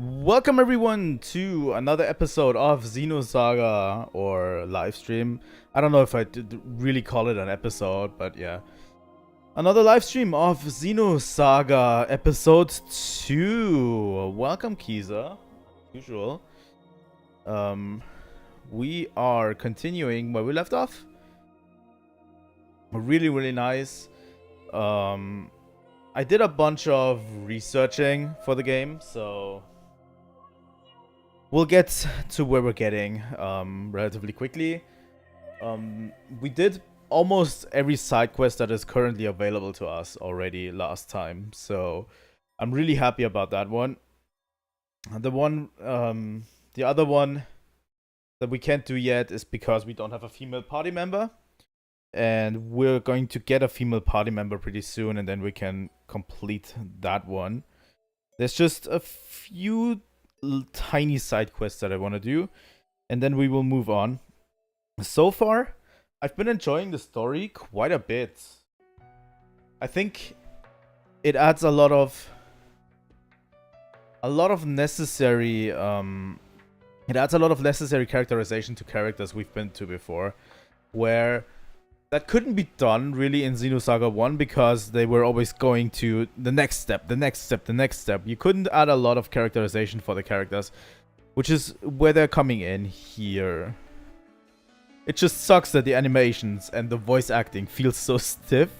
Welcome everyone to another episode of Xenosaga or live stream. I don't know if I did really call it an episode, but yeah. Another live stream of Xenosaga episode 2. Welcome Kiza, usual. We are continuing where we left off. Really nice. I did a bunch of researching for the game, so we'll get to where we're getting relatively quickly. We did almost every side quest that is currently available to us already last time, so I'm really happy about that one. The other one that we can't do yet is because we don't have a female party member, and we're going to get a female party member pretty soon, and then we can complete that one. There's just a few tiny side quests that I want to do, and then we will move on. So far, I've been enjoying the story quite a bit. I think it adds a lot of necessary necessary characterization to characters we've been to before, where that couldn't be done really in Xenosaga 1 because they were always going to the next step, the next step, the next step. You couldn't add a lot of characterization for the characters, which is where they're coming in here. It just sucks that the animations and the voice acting feels so stiff,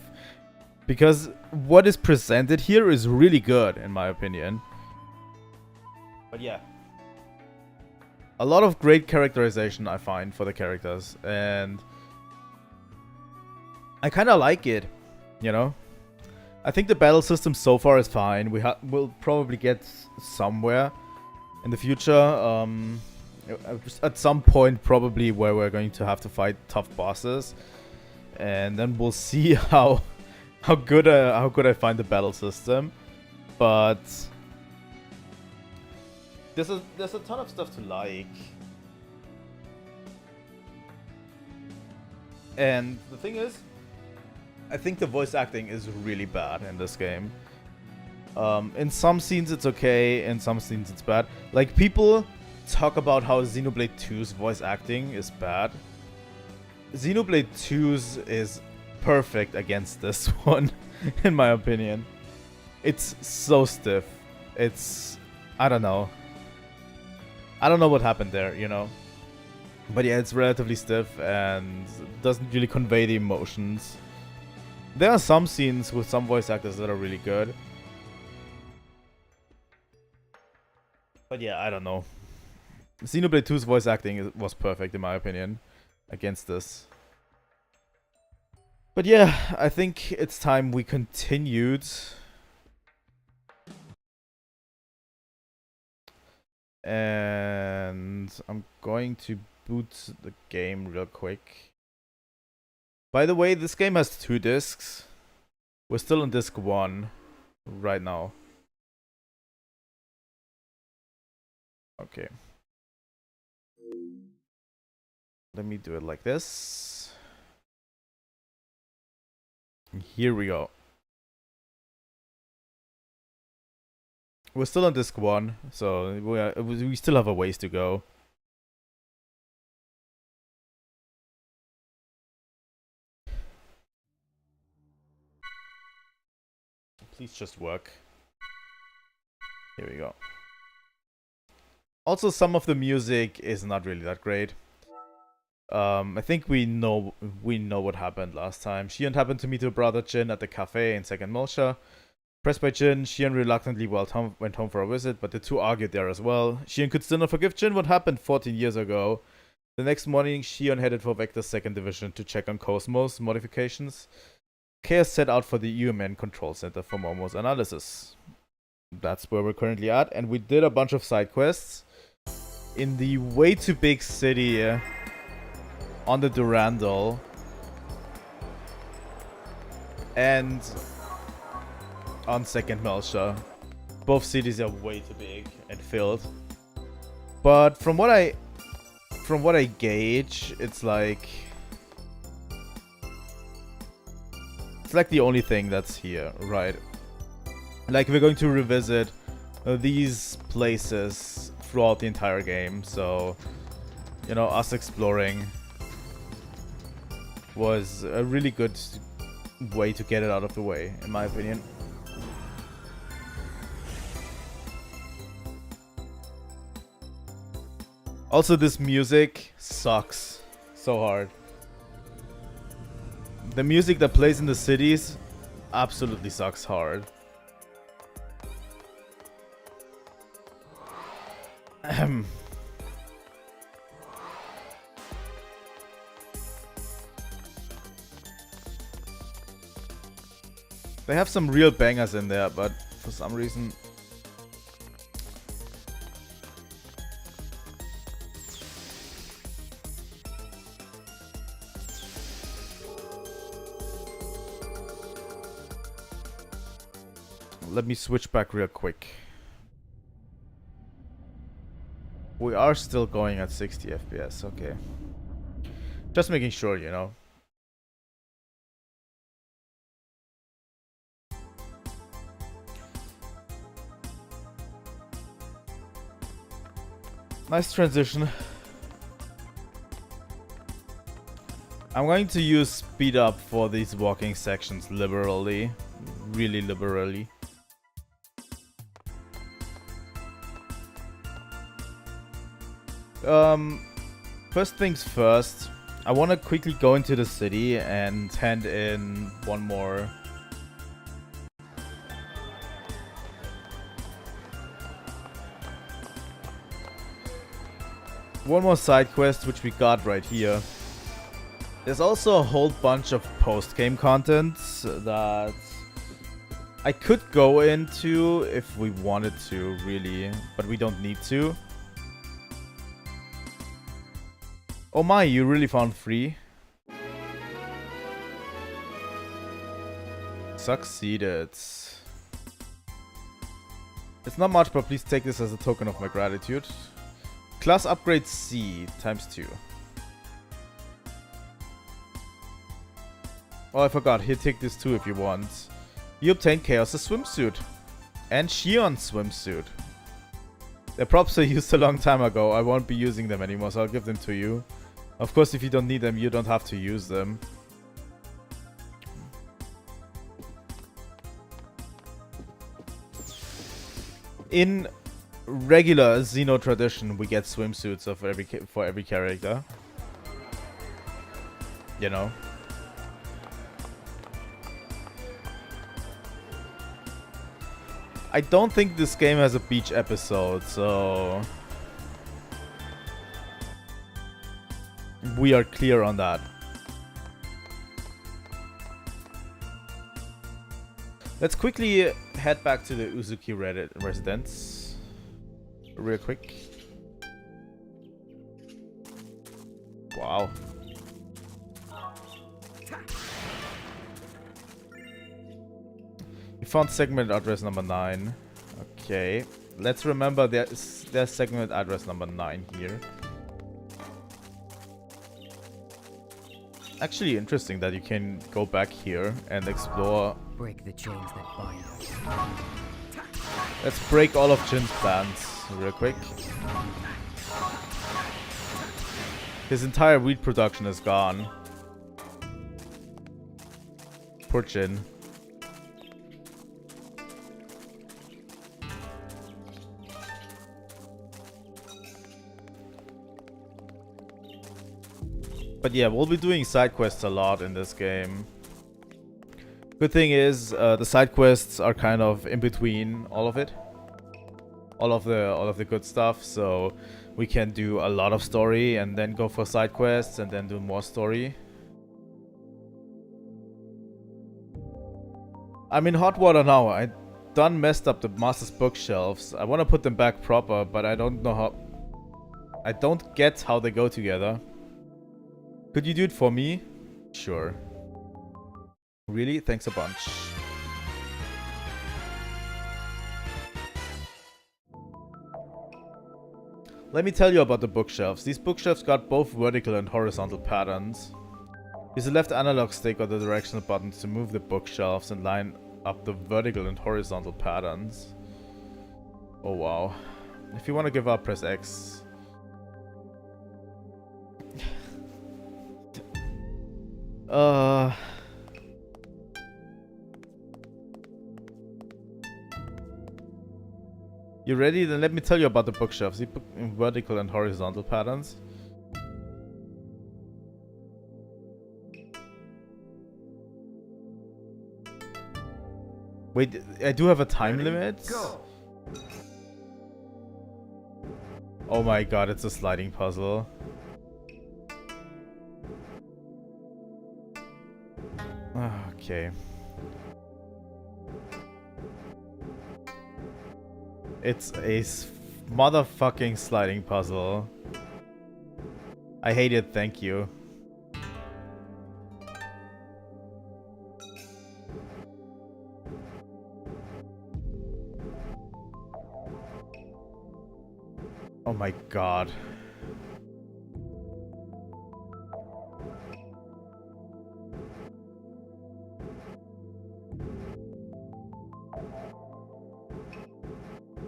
because what is presented here is really good, in my opinion. But yeah. A lot of great characterization, I find, for the characters, and I kind of like it, you know? I think the battle system so far is fine. We'll probably get somewhere in the future. At some point, probably, where we're going to have to fight tough bosses. And then we'll see how good I find the battle system. But there's a ton of stuff to like. And the thing is, I think the voice acting is really bad in this game. In some scenes it's okay, in some scenes it's bad. Like, people talk about how Xenoblade 2's voice acting is bad. Xenoblade 2's is perfect against this one, in my opinion. It's so stiff. I don't know. I don't know what happened there, you know? But yeah, it's relatively stiff and doesn't really convey the emotions. There are some scenes with some voice actors that are really good. But yeah, I don't know. Xenoblade 2's voice acting was perfect, in my opinion, against this. But yeah, I think it's time we continued. And I'm going to boot the game real quick. By the way, this game has 2 discs. We're still on disc 1 right now. Okay. Let me do it like this. And here we go. We're still on disc 1, so we still have a ways to go. Please just work. Here we go. Also, some of the music is not really that great. I think we know what happened last time. Shion happened to meet her brother Jin at the cafe in 2nd Mulcha. Pressed by Jin, Shion reluctantly went home for a visit, but the two argued there as well. Shion could still not forgive Jin what happened 14 years ago. The next morning, Shion headed for Vector's 2nd Division to check on KOS-MOS modifications. Chaos set out for the UMN Control Center for Momo's analysis. That's where we're currently at, and we did a bunch of side quests in the way too big city on the Durandal, and on 2nd Melcha. Both cities are way too big and filled. But from what I gauge, it's like the only thing that's here, right? Like, we're going to revisit these places throughout the entire game. So, you know, us exploring was a really good way to get it out of the way, in my opinion. Also, this music sucks so hard. The music that plays in the cities absolutely sucks hard. They have some real bangers in there, but for some reason... Let me switch back real quick. We are still going at 60 FPS, okay. Just making sure, you know. Nice transition. I'm going to use speed up for these walking sections liberally. Really liberally. First things first, I want to quickly go into the city and hand in one more side quest, which we got right here. There's also a whole bunch of post-game content that I could go into if we wanted to, really, but we don't need to. Oh my, you really found 3? Succeeded. It's not much, but please take this as a token of my gratitude. Class upgrade C ×2. Oh, I forgot. Here, take this too if you want. You obtain Chaos' swimsuit. And Shion's swimsuit. Their props are used a long time ago. I won't be using them anymore, so I'll give them to you. Of course, if you don't need them, you don't have to use them. In regular Xeno tradition, we get swimsuits for every character. You know. I don't think this game has a beach episode, so we are clear on that. Let's quickly head back to the Uzuki residence. Real quick. Wow. We found segment address number 9. Okay. Let's remember there's segment address number 9 here. Actually interesting that you can go back here and explore. Break the chains that bind us. Let's break all of Jin's bands real quick. His entire weed production is gone. Poor Jin. But yeah, we'll be doing side quests a lot in this game. Good thing is, the side quests are kind of in between all of it. All of the good stuff, so we can do a lot of story and then go for side quests and then do more story. I'm in hot water now. I done messed up the master's bookshelves. I want to put them back proper, but I don't know how. I don't get how they go together. Could you do it for me? Sure. Really? Thanks a bunch. Let me tell you about the bookshelves. These bookshelves got both vertical and horizontal patterns. Use the left analog stick or the directional buttons to move the bookshelves and line up the vertical and horizontal patterns. Oh wow. If you want to give up, press X. You ready? Then let me tell you about the bookshelf. See, vertical and horizontal patterns. Wait, I do have a time limit? Go. Oh my god, it's a sliding puzzle. Okay. It's a motherfucking sliding puzzle. I hate it, thank you. Oh my god.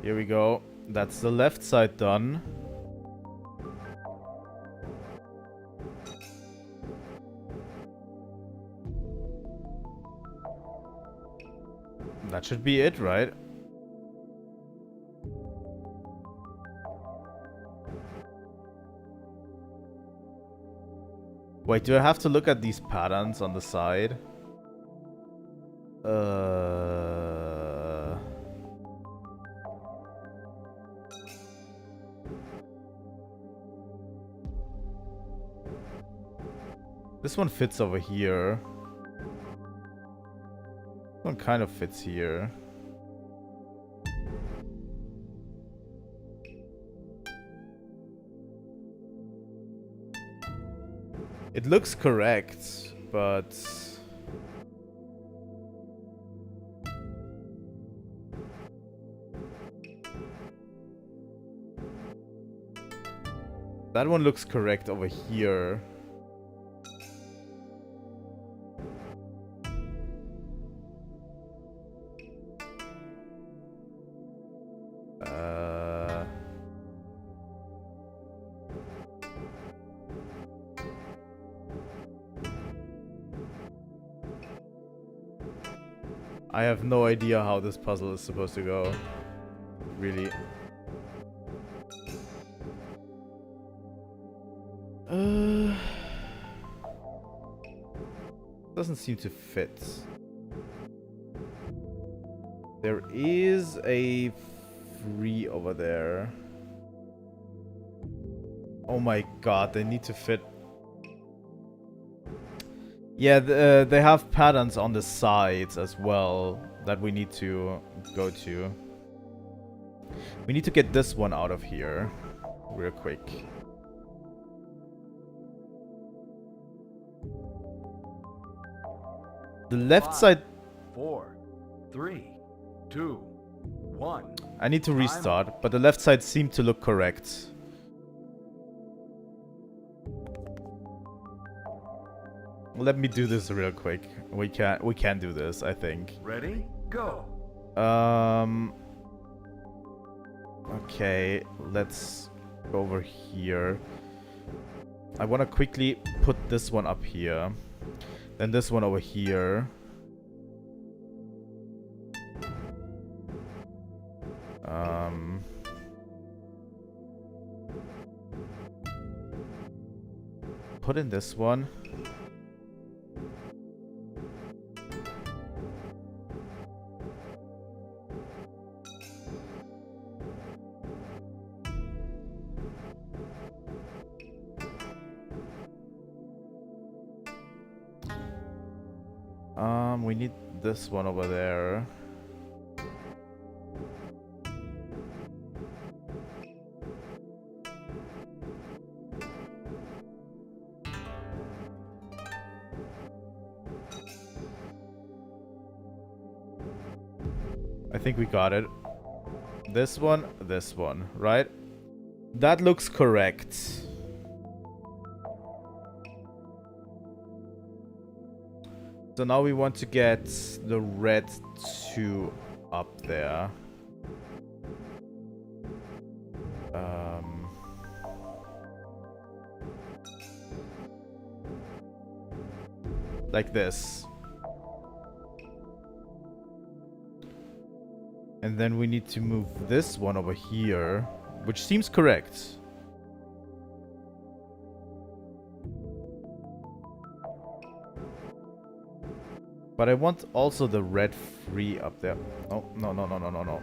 Here we go. That's the left side done. That should be it, right? Wait, do I have to look at these patterns on the side? This one fits over here. This one kind of fits here. It looks correct, but... that one looks correct over here. I have no idea how this puzzle is supposed to go. Really. Doesn't seem to fit. There is a free over there. Oh my god, they need to fit. Yeah, they have patterns on the sides as well that we need to go to. We need to get this one out of here real quick. The left side... 4, 3, 2, 1. I need to restart, but the left side seemed to look correct. Let me do this real quick. We can do this, I think. Ready? Go. Okay, let's go over here. I want to quickly put this one up here. Then this one over here. Put in this one. We need this one over there. I think we got it. This one, right? That looks correct. So now we want to get the red 2 up there. Like this. And then we need to move this one over here, which seems correct. But I want also the red free up there. No, no, no, no, no, no, no.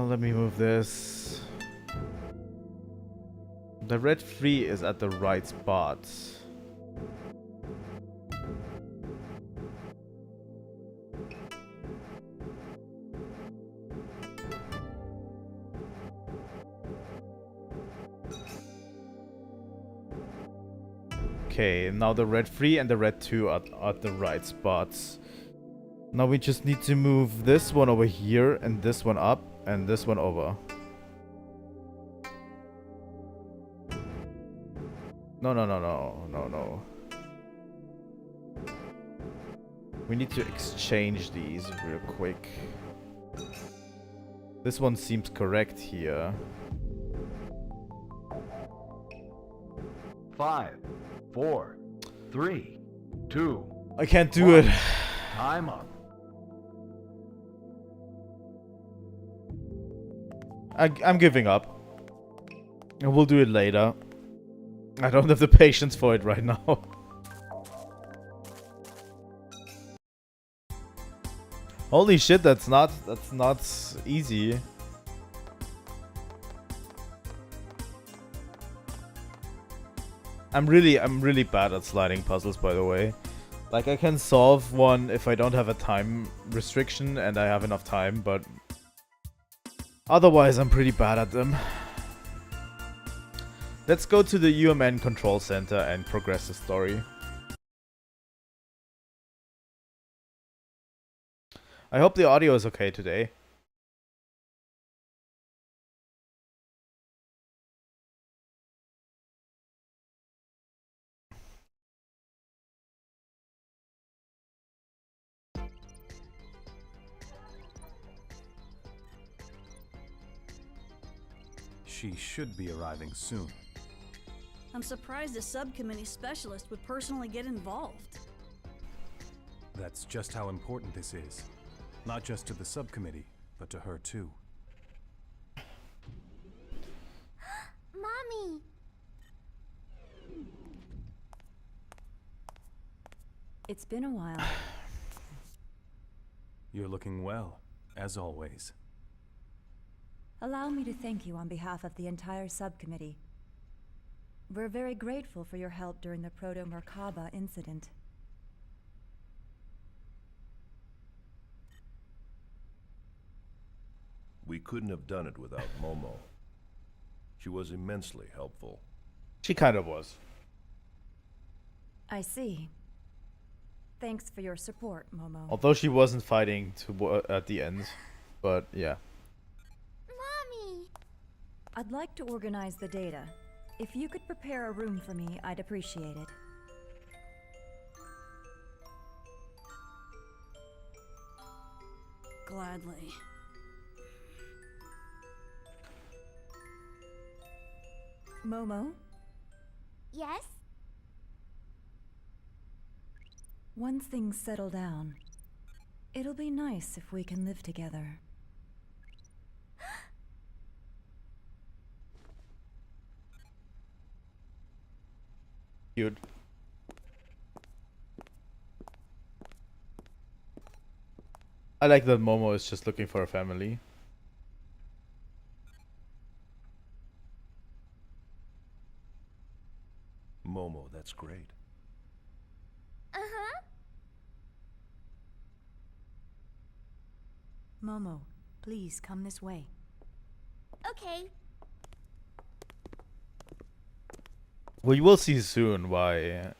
Let me move this. The red free is at the right spot. Okay, now the red 3 and the red 2 are at the right spots. Now we just need to move this one over here and this one up and this one over. No, no, no, no, no, no. We need to exchange these real quick. This one seems correct here. 5, 4, 3, 2. I can't do it. Time up. I'm giving up. And we'll do it later. I don't have the patience for it right now. Holy shit, that's not easy. I'm really bad at sliding puzzles, by the way. Like, I can solve one if I don't have a time restriction and I have enough time, but otherwise I'm pretty bad at them. Let's go to the UMN control center and progress the story. I hope the audio is okay today. She should be arriving soon. I'm surprised a subcommittee specialist would personally get involved. That's just how important this is. Not just to the subcommittee, but to her too. Mommy! It's been a while. You're looking well, as always. Allow me to thank you on behalf of the entire subcommittee. We're very grateful for your help during the Proto-Merkaba incident. We couldn't have done it without Momo. She was immensely helpful. She kind of was. I see. Thanks for your support, Momo. Although she wasn't fighting at the end. But yeah. Mommy! I'd like to organize the data. If you could prepare a room for me, I'd appreciate it. Gladly. Momo, Yes? once things settle down, it'll be nice if we can live together. Cute. I like that Momo is just looking for a family. Momo, that's great. Uh-huh. Momo, please come this way. Okay. We will see soon why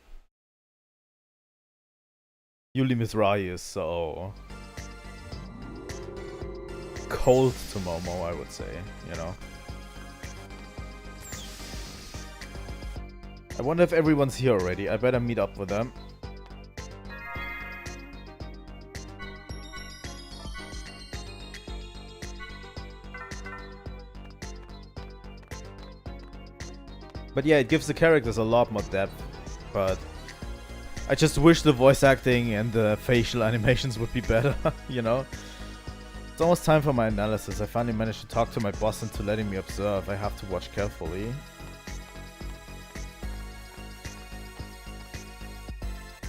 Yuli Mizrahi is so cold to Momo, I would say, you know. I wonder if everyone's here already. I better meet up with them. But yeah, it gives the characters a lot more depth, but I just wish the voice acting and the facial animations would be better, you know? It's almost time for my analysis. I finally managed to talk to my boss into letting me observe. I have to watch carefully.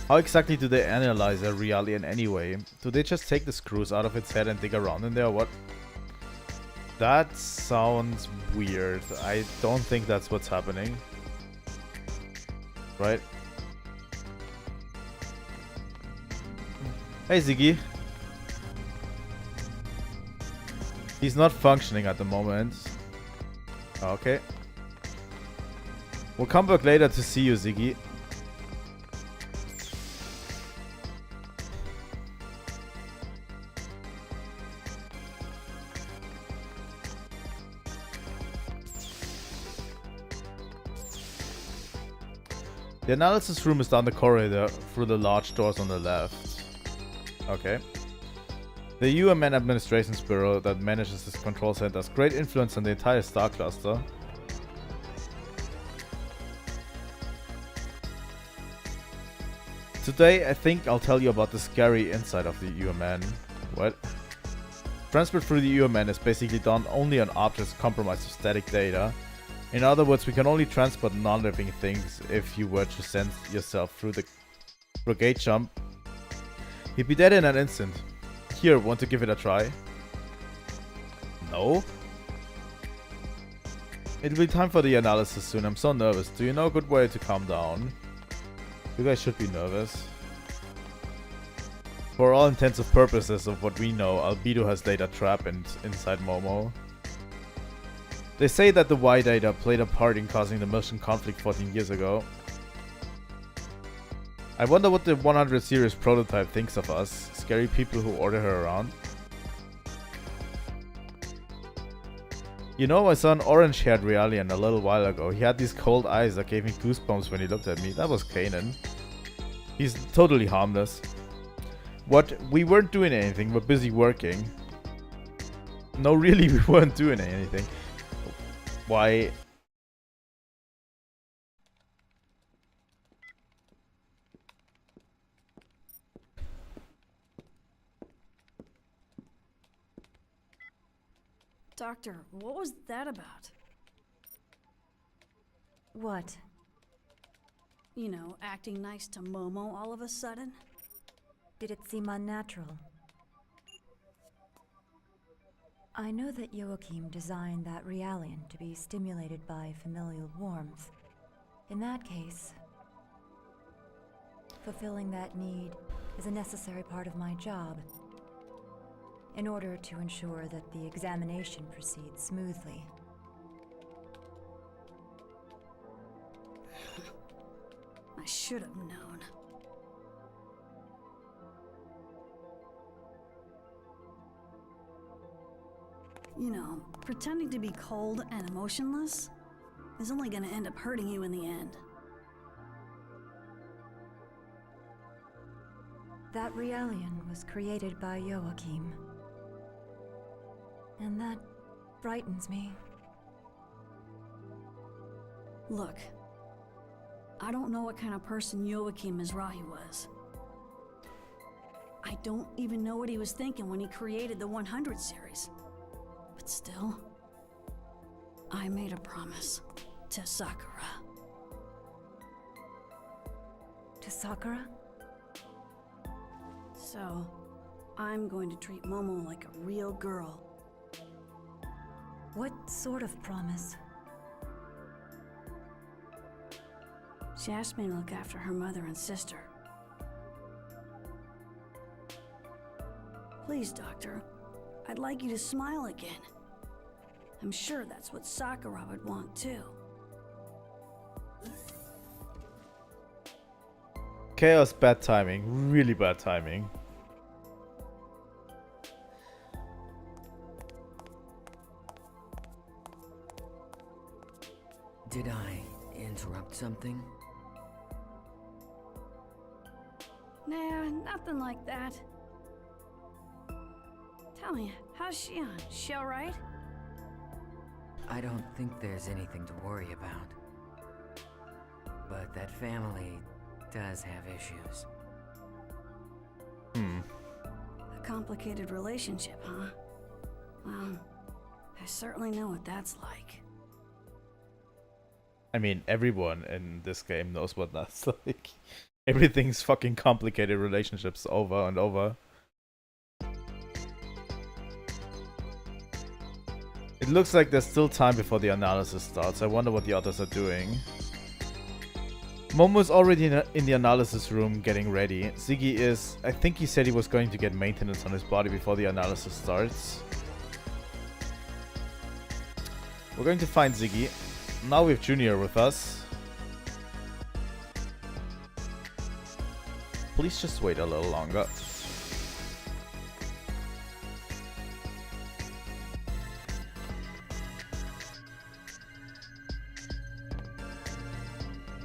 How exactly do they analyze a Realian anyway? Do they just take the screws out of its head and dig around in there or what? That sounds weird. I don't think that's what's happening. Right? Hey Ziggy. He's not functioning at the moment. Okay. We'll come back later to see you, Ziggy. The analysis room is down the corridor through the large doors on the left. Okay. The UMN Administrations Bureau that manages this control center has great influence on the entire star cluster. Today, I think I'll tell you about the scary inside of the UMN. What? Transport through the UMN is basically done only on objects compromised with static data. In other words, we can only transport non-living things. If you were to send yourself through the gate jump, you'd be dead in an instant. Here, want to give it a try? No? It'll be time for the analysis soon. I'm so nervous. Do you know a good way to calm down? You guys should be nervous. For all intents and purposes of what we know, Albedo has data trapped inside Momo. They say that the Y data played a part in causing the mission conflict 14 years ago. I wonder what the 100 series prototype thinks of us, scary people who order her around. You know, I saw an orange-haired Realian a little while ago. He had these cold eyes that gave me goosebumps when he looked at me. That was Gaignun. He's totally harmless. What? We weren't doing anything, we're busy working. No, really, we weren't doing anything. Why? Doctor, what was that about? What? You know, acting nice to Momo all of a sudden? Did it seem unnatural? I know that Joachim designed that Realian to be stimulated by familial warmth. In that case, fulfilling that need is a necessary part of my job, in order to ensure that the examination proceeds smoothly. I should have known. You know, pretending to be cold and emotionless is only gonna end up hurting you in the end. That Realian was created by Joachim. And that frightens me. Look, I don't know what kind of person Joachim Mizrahi was. I don't even know what he was thinking when he created the 100 series. But still, I made a promise to Sakura. To Sakura? So, I'm going to treat Momo like a real girl. What sort of promise? She asked me to look after her mother and sister. Please, Doctor, I'd like you to smile again. I'm sure that's what Sakura would want too. Chaos, bad timing. Really bad timing. Did I interrupt something? Nah, nothing like that. Tell me, how's Shion? She alright? I don't think there's anything to worry about. But that family does have issues. A complicated relationship, huh? Well, I certainly know what that's like. I mean, everyone in this game knows what that's like. Everything's fucking complicated relationships over and over. It looks like there's still time before the analysis starts. I wonder what the others are doing. Momo's already in the analysis room getting ready. Ziggy is... I think he said he was going to get maintenance on his body before the analysis starts. We're going to find Ziggy. Now we have Junior with us. Please just wait a little longer.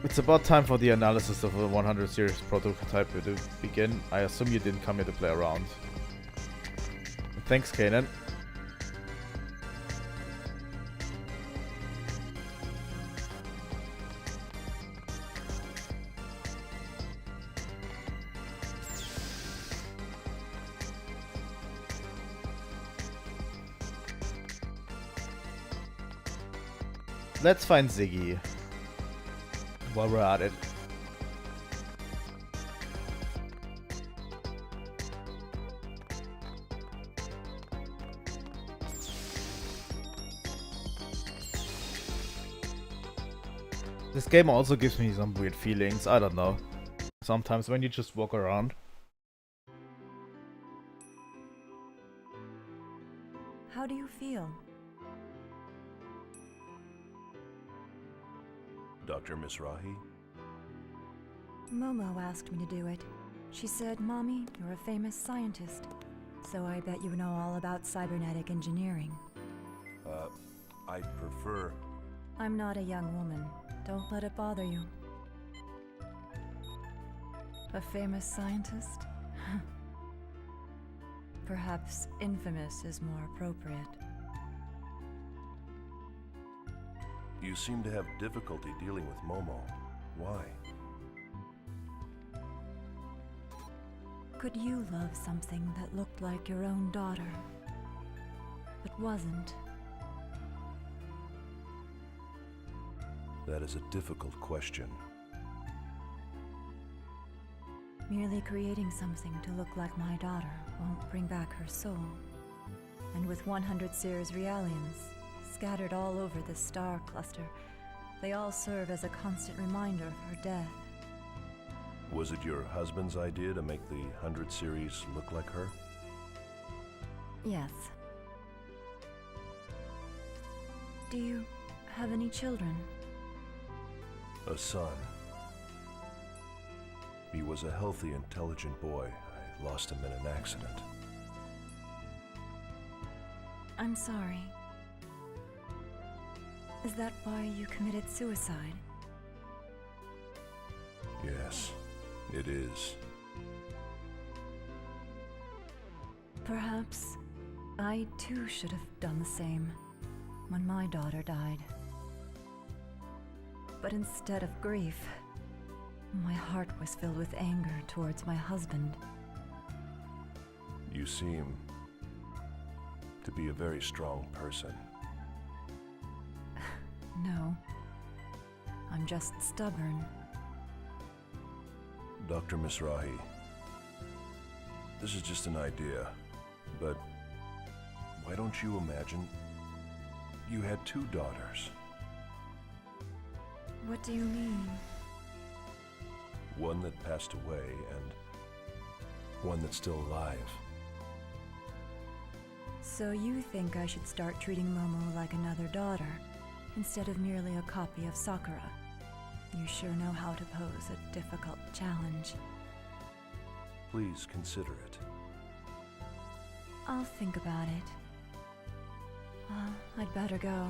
It's about time for the analysis of the 100 series prototype to begin. I assume you didn't come here to play around. Thanks, Kanan. Let's find Ziggy while we're at it. This game also gives me some weird feelings, I don't know. Sometimes when you just walk around. How do you feel? Dr. Mizrahi? Momo asked me to do it. She said, "Mommy, you're a famous scientist, so I bet you know all about cybernetic engineering." I prefer... I'm not a young woman. Don't let it bother you. A famous scientist? Perhaps infamous is more appropriate. You seem to have difficulty dealing with Momo. Why? Could you love something that looked like your own daughter, but wasn't? That is a difficult question. Merely creating something to look like my daughter won't bring back her soul. And with 100 Sears Realians scattered all over this star cluster, they all serve as a constant reminder of her death. Was it your husband's idea to make the 100 series look like her? Yes. Do you have any children? A son. He was a healthy, intelligent boy. I lost him in an accident. I'm sorry. Is that why you committed suicide? Yes, it is. Perhaps I too should have done the same when my daughter died. But instead of grief, my heart was filled with anger towards my husband. You seem to be a very strong person. No, I'm just stubborn. Dr. Mizrahi, this is just an idea, but why don't you imagine you had two daughters? What do you mean? One that passed away and one that's still alive. So you think I should start treating Momo like another daughter, instead of merely a copy of Sakura? You sure know how to pose a difficult challenge. Please consider it. I'll think about it. Well, I'd better go.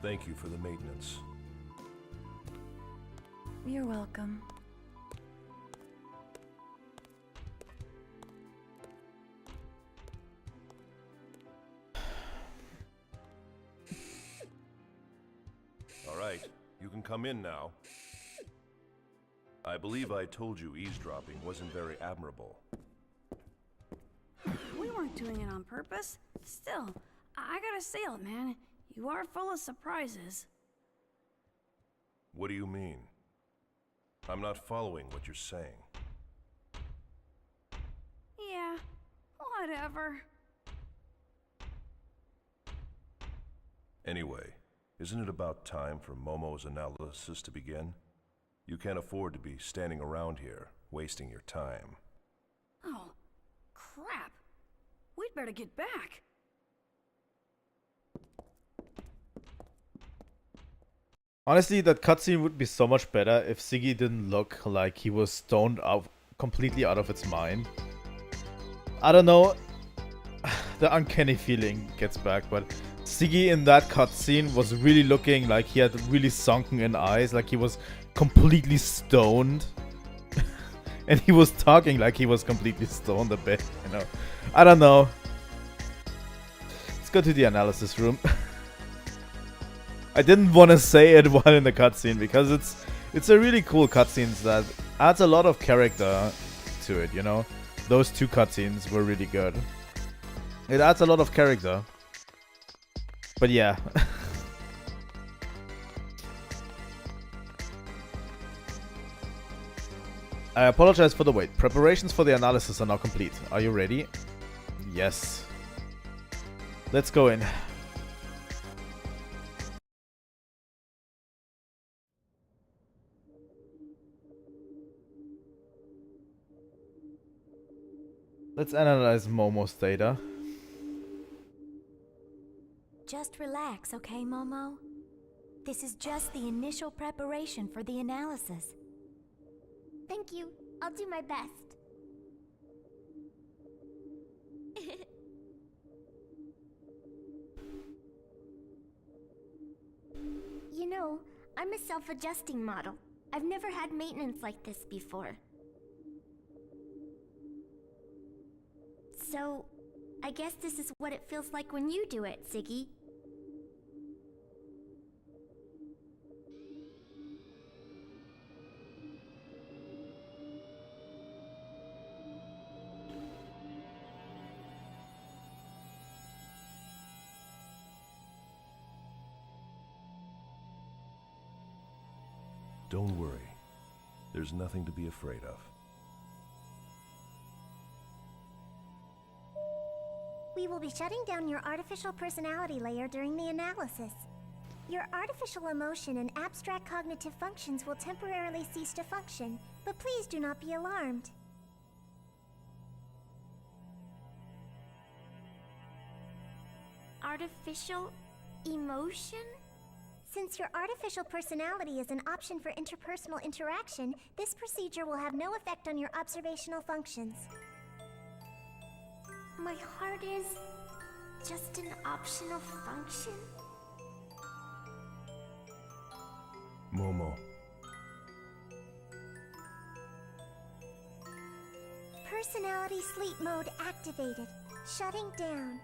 Thank you for the maintenance. You're welcome. All right, you can come in now. I believe I told you eavesdropping wasn't very admirable. We weren't doing it on purpose. Still, I gotta say it, man. You are full of surprises. What do you mean? I'm not following what you're saying. Yeah, whatever. Anyway, isn't it about time for Momo's analysis to begin? You can't afford to be standing around here, wasting your time. Oh, crap. We'd better get back. Honestly, that cutscene would be so much better if Siggy didn't look like he was stoned out, completely out of its mind. I don't know, the uncanny feeling gets back, but Siggy in that cutscene was really looking like he had really sunken in eyes, like he was completely stoned. And he was talking like he was completely stoned a bit, you know. I don't know. Let's go to the analysis room. I didn't want to say it while in the cutscene because it's a really cool cutscene that adds a lot of character to it, you know. Those two cutscenes were really good. It adds a lot of character. But yeah. I apologize for the wait. Preparations for the analysis are now complete. Are you ready? Yes. Let's go in. Let's analyze Momo's data. Just relax, okay, Momo? This is just the initial preparation for the analysis. Thank you. I'll do my best. You know, I'm a self-adjusting model. I've never had maintenance like this before. So, I guess this is what it feels like when you do it, Ziggy. Don't worry. There's nothing to be afraid of. We will be shutting down your artificial personality layer during the analysis. Your artificial emotion and abstract cognitive functions will temporarily cease to function, but please do not be alarmed. Artificial emotion? Since your artificial personality is an option for interpersonal interaction, this procedure will have no effect on your observational functions. My heart is just an optional function? Momo. Personality sleep mode activated. Shutting down.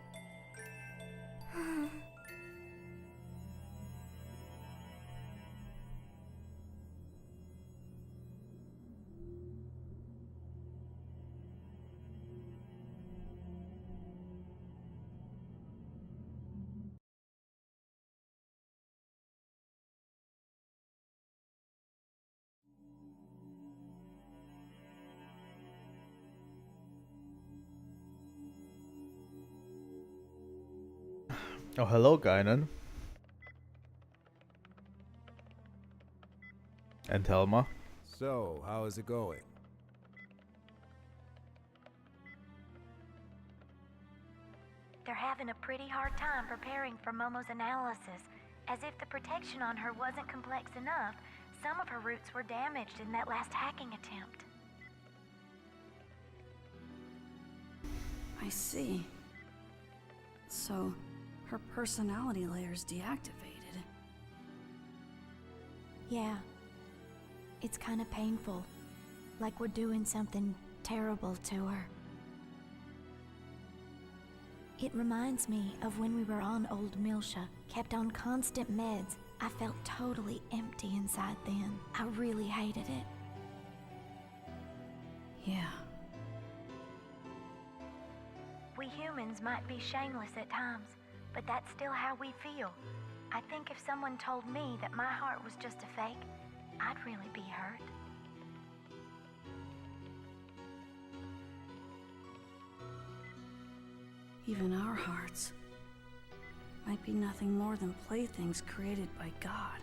Oh, hello, Gaignun. And Helma. So, how is it going? They're having a pretty hard time preparing for Momo's analysis. As if the protection on her wasn't complex enough, some of her roots were damaged in that last hacking attempt. I see. So, her personality layer's deactivated. Yeah. It's kind of painful. Like we're doing something terrible to her. It reminds me of when we were on Old Milsha, kept on constant meds. I felt totally empty inside then. I really hated it. Yeah. We humans might be shameless at times, but that's still how we feel. I think if someone told me that my heart was just a fake, I'd really be hurt. Even our hearts might be nothing more than playthings created by God.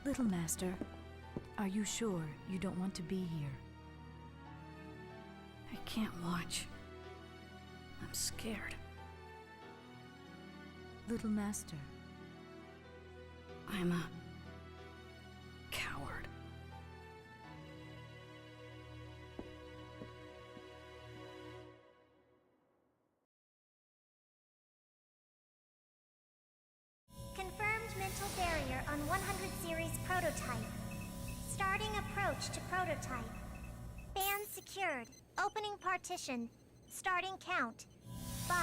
Little Master, are you sure you don't want to be here? I can't watch. I'm scared. Little Master. I'm a coward. Confirmed mental barrier on 100 series prototype. Starting approach to prototype. Band secured. Opening partition. Starting count. 5,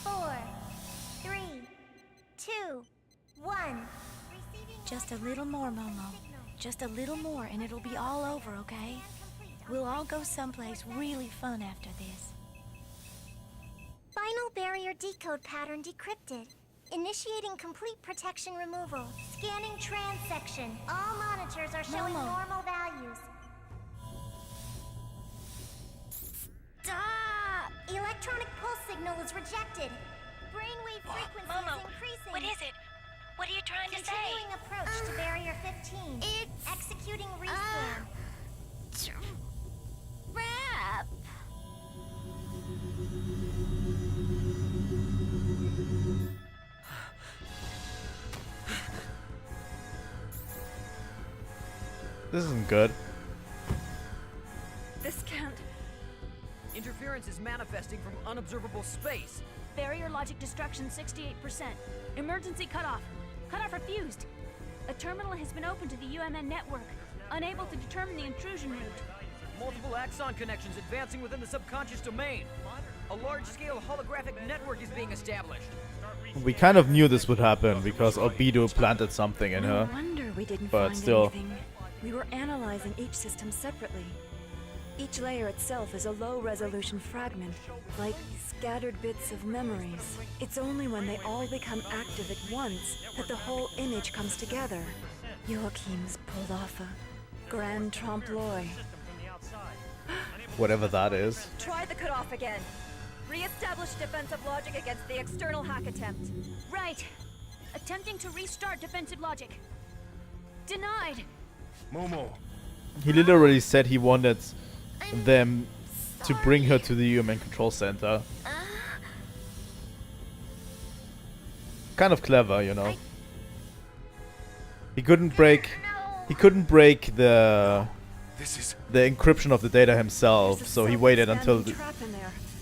4, 3, 2, 1. Just a little more, Momo. Just a little more and it'll be all over, okay? We'll all go someplace really fun after this. Final barrier decode pattern decrypted. Initiating complete protection removal. Scanning transection. All monitors are showing Momo. normal values. Stop! Electronic pulse signal is rejected. Brainwave frequency Momo, is increasing. what is it? What are you trying to say? Continuing approach to barrier 15. It's Executing rescan. Trap! This isn't good. This can't. Interference is manifesting from unobservable space. Barrier logic destruction 68%. Emergency cutoff. Cutoff refused. A terminal has been opened to the UMN network. Unable to determine the intrusion route. Multiple axon connections advancing within the subconscious domain. A large-scale holographic network is being established. We kind of knew this would happen because Albedo planted something in No her. wonder we didn't But find still. anything. We were analyzing each system separately. Each layer itself is a low-resolution fragment, like scattered bits of memories. It's only when they all become active at once that the whole image comes together. Joachim's pulled off a grand trompe-l'oeil. Whatever that is. Try the cutoff again. Re-establish defensive logic against the external hack attempt. Right. Attempting to restart defensive logic. Denied. Momo. He literally said he wanted them to bring her to the human control center. Kind of clever, you know. He couldn't break the encryption of the data himself, so he waited until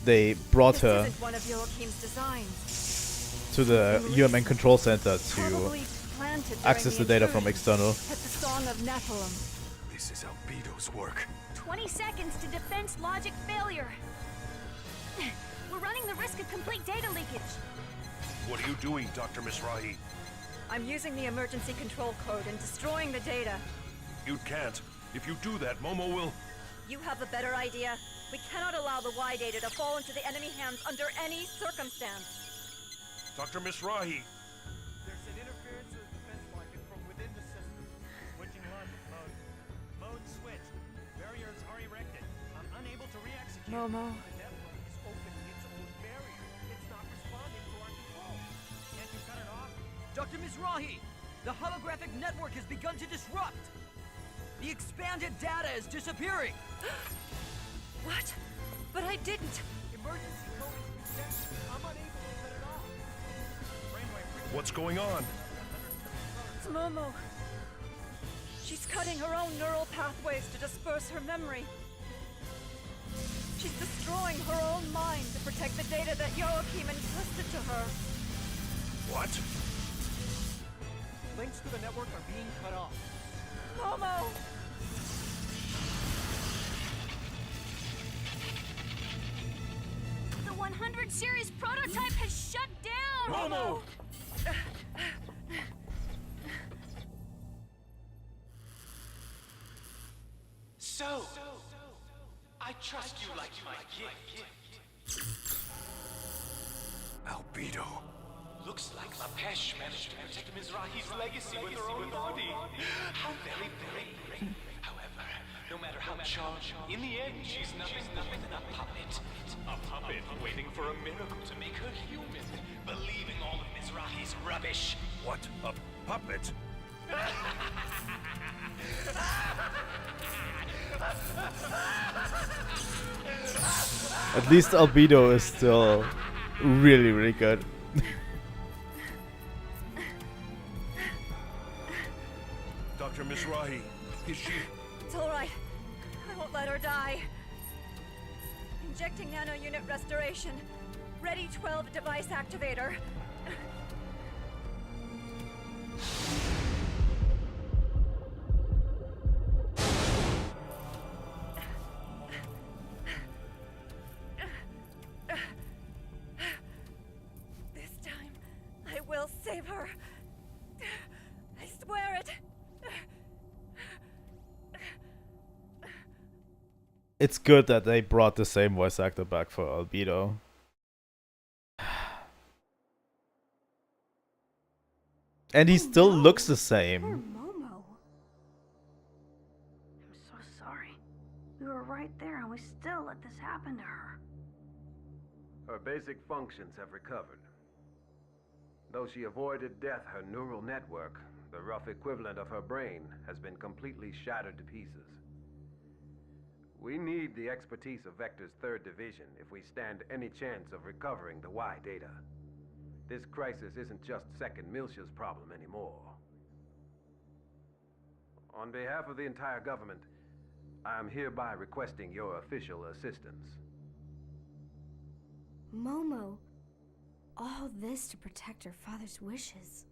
they brought her One of Joachim's designs. to the UMN control center to Probably planted during access the data from external. At the Song of Nephilim. This is Albedo's work. 20 seconds to defense logic failure. We're running the risk of complete data leakage. What are you doing, Dr. Misrahi? I'm using the emergency control code and destroying the data. You can't. If you do that, Momo will... You have a better idea. We cannot allow the Y data to fall into the enemy hands under any circumstance. Dr. Misrahi! There's an interference with the defense logic from within the system. Switching logic mode. Mode switched. Barriers are erected. I'm unable to re-execute. Momo. The network is opening its own barrier. It's not responding to our control. Can't you cut it off? Dr. Mizrahi, the holographic network has begun to disrupt. The expanded data is disappearing. What? But I didn't. Emergency code is reset. I'm unable to cut it off. Brainwave. What's going on? It's Momo. She's cutting her own neural pathways to disperse her memory. She's destroying her own mind to protect the data that Joachim entrusted to her. What? Links to the network are being cut off. Momo! The 100 series prototype has shut down! Momo! So, I trust you like my gift. Albedo. Looks like Lapesh managed to protect Mizrahi's legacy with her own body. How very, very brave. However, no matter how charged, in the end, she's nothing than a puppet. A puppet waiting for a miracle to make her human, believing all of Mizrahi's rubbish. What? A puppet? At least Albedo is still really, really good. Dr. Mizrahi, is she... It's alright. I won't let her die. Injecting nano unit restoration. Ready 12 device activator. This time, I will save her. I swear it. It's good that they brought the same voice actor back for Albedo. And he still looks the same. Momo. I'm so sorry. We were right there and we still let this happen to her. Her basic functions have recovered. Though she avoided death, her neural network, the rough equivalent of her brain, has been completely shattered to pieces. We need the expertise of Vector's 3rd Division if we stand any chance of recovering the Y data. This crisis isn't just Second Miltia's problem anymore. On behalf of the entire government, I am hereby requesting your official assistance. Momo, all this to protect her father's wishes.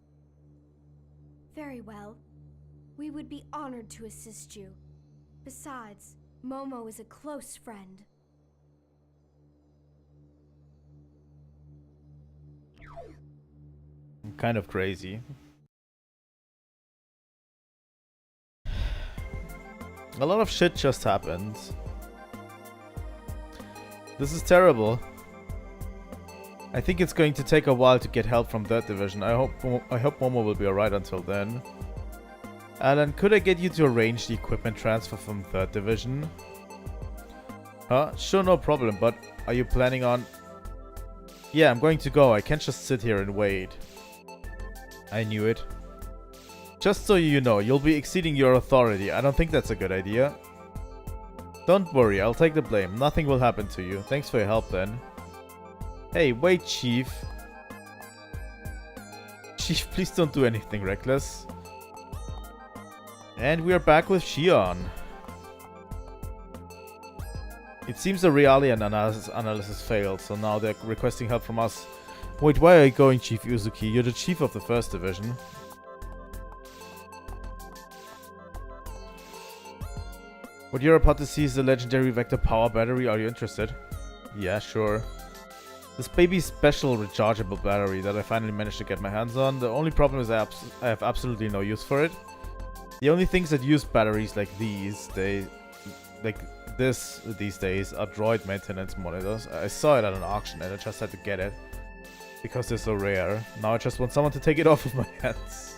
Very well. We would be honored to assist you. Besides, Momo is a close friend. Kind of crazy. A lot of shit just happened. This is terrible. I think it's going to take a while to get help from 3rd Division. I hope Momo will be alright until then. Alan, could I get you to arrange the equipment transfer from 3rd Division? Huh? Sure, no problem, but are you planning on... Yeah, I'm going to go. I can't just sit here and wait. I knew it. Just so you know, you'll be exceeding your authority. I don't think that's a good idea. Don't worry, I'll take the blame. Nothing will happen to you. Thanks for your help then. Hey, wait, Chief. Chief, please don't do anything reckless. And we are back with Shion. It seems the Realian analysis failed, so now they're requesting help from us. Wait, why are you going, Chief Uzuki? You're the chief of the 1st Division. What you're about to see is the legendary Vector power battery. Are you interested? Yeah, sure. This baby's special rechargeable battery that I finally managed to get my hands on. The only problem is I have absolutely no use for it. The only things that use batteries like these, these days are droid maintenance monitors. I saw it at an auction and I just had to get it. Because they're so rare. Now I just want someone to take it off of my hands.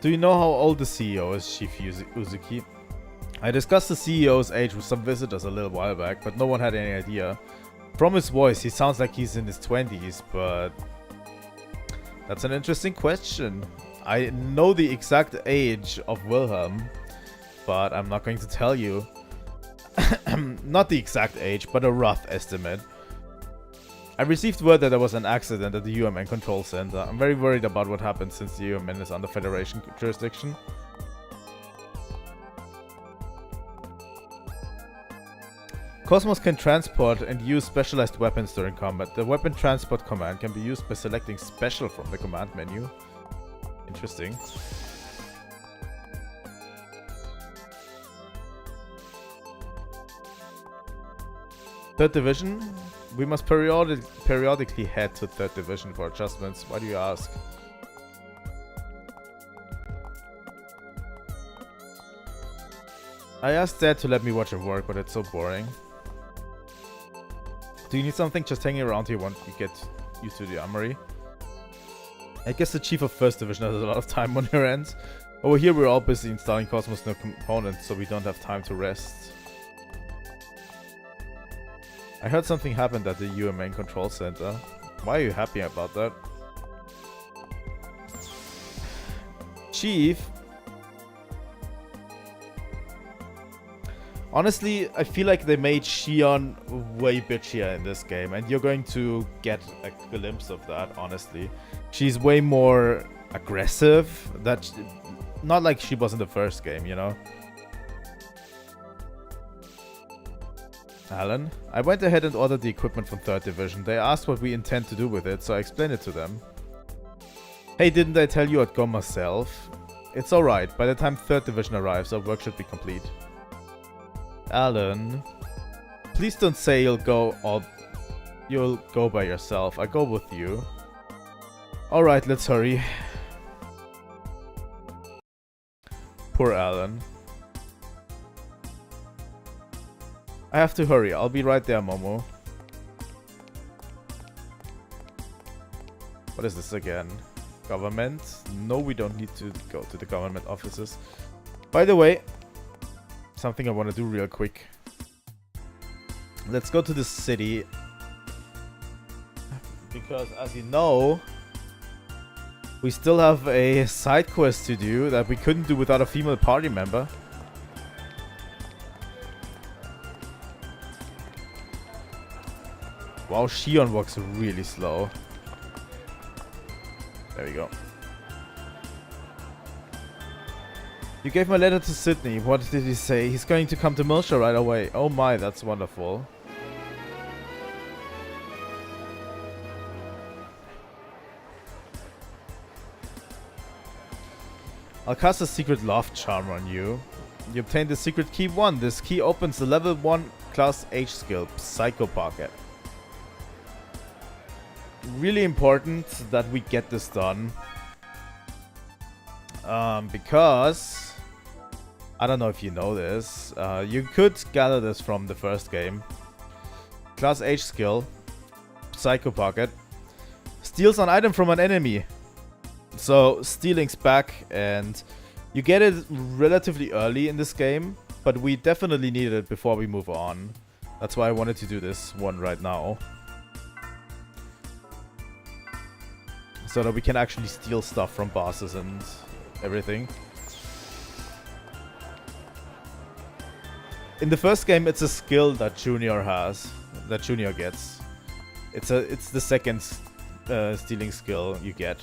Do you know how old the CEO is, Chief Uzuki? I discussed the CEO's age with some visitors a little while back, but no one had any idea. From his voice, he sounds like he's in his 20s, but... That's an interesting question. I know the exact age of Wilhelm, but I'm not going to tell you. Not the exact age, but a rough estimate. I received word that there was an accident at the UMN control center. I'm very worried about what happened since the UMN is under Federation jurisdiction. KOS-MOS can transport and use specialized weapons during combat. The weapon transport command can be used by selecting special from the command menu. Interesting. Third Division? We must periodically head to 3rd Division for adjustments. Why do you ask? I asked Dad to let me watch him work, but it's so boring. Do you need something? Just hanging around here once you get used to the armory. I guess the Chief of 1st Division has a lot of time on your end. Over here we're all busy installing KOS-MOS new components, so we don't have time to rest. I heard something happened at the UMN control center. Why are you happy about that? Chief? Honestly, I feel like they made Shion way bitchier in this game, and you're going to get a glimpse of that, honestly. She's way more aggressive. Not like she was in the first game, you know? Alan, I went ahead and ordered the equipment from 3rd Division. They asked what we intend to do with it, so I explained it to them. Hey, didn't I tell you I'd go myself? It's alright, by the time 3rd Division arrives, our work should be complete. Alan, please don't say you'll go by yourself. I go with you. Alright, let's hurry. Poor Alan. I have to hurry. I'll be right there, Momo. What is this again? Government? No, we don't need to go to the government offices. By the way, something I want to do real quick. Let's go to the city. Because as you know, we still have a side quest to do that we couldn't do without a female party member. Wow, Shion walks really slow. There we go. You gave my letter to Sydney. What did he say? He's going to come to Milsha right away. Oh my, that's wonderful. I'll cast a secret love charm on you. You obtained the secret key 1. This key opens the level 1 class H skill, Psycho Pocket. Really important that we get this done. Because I don't know if you know this. You could gather this from the first game. Class H skill, Psycho Pocket, steals an item from an enemy. So stealing's back, and you get it relatively early in this game, but we definitely need it before we move on. That's why I wanted to do this one right now. So that we can actually steal stuff from bosses and everything. In the first game, it's a skill that Junior has, that Junior gets. It's the second stealing skill you get.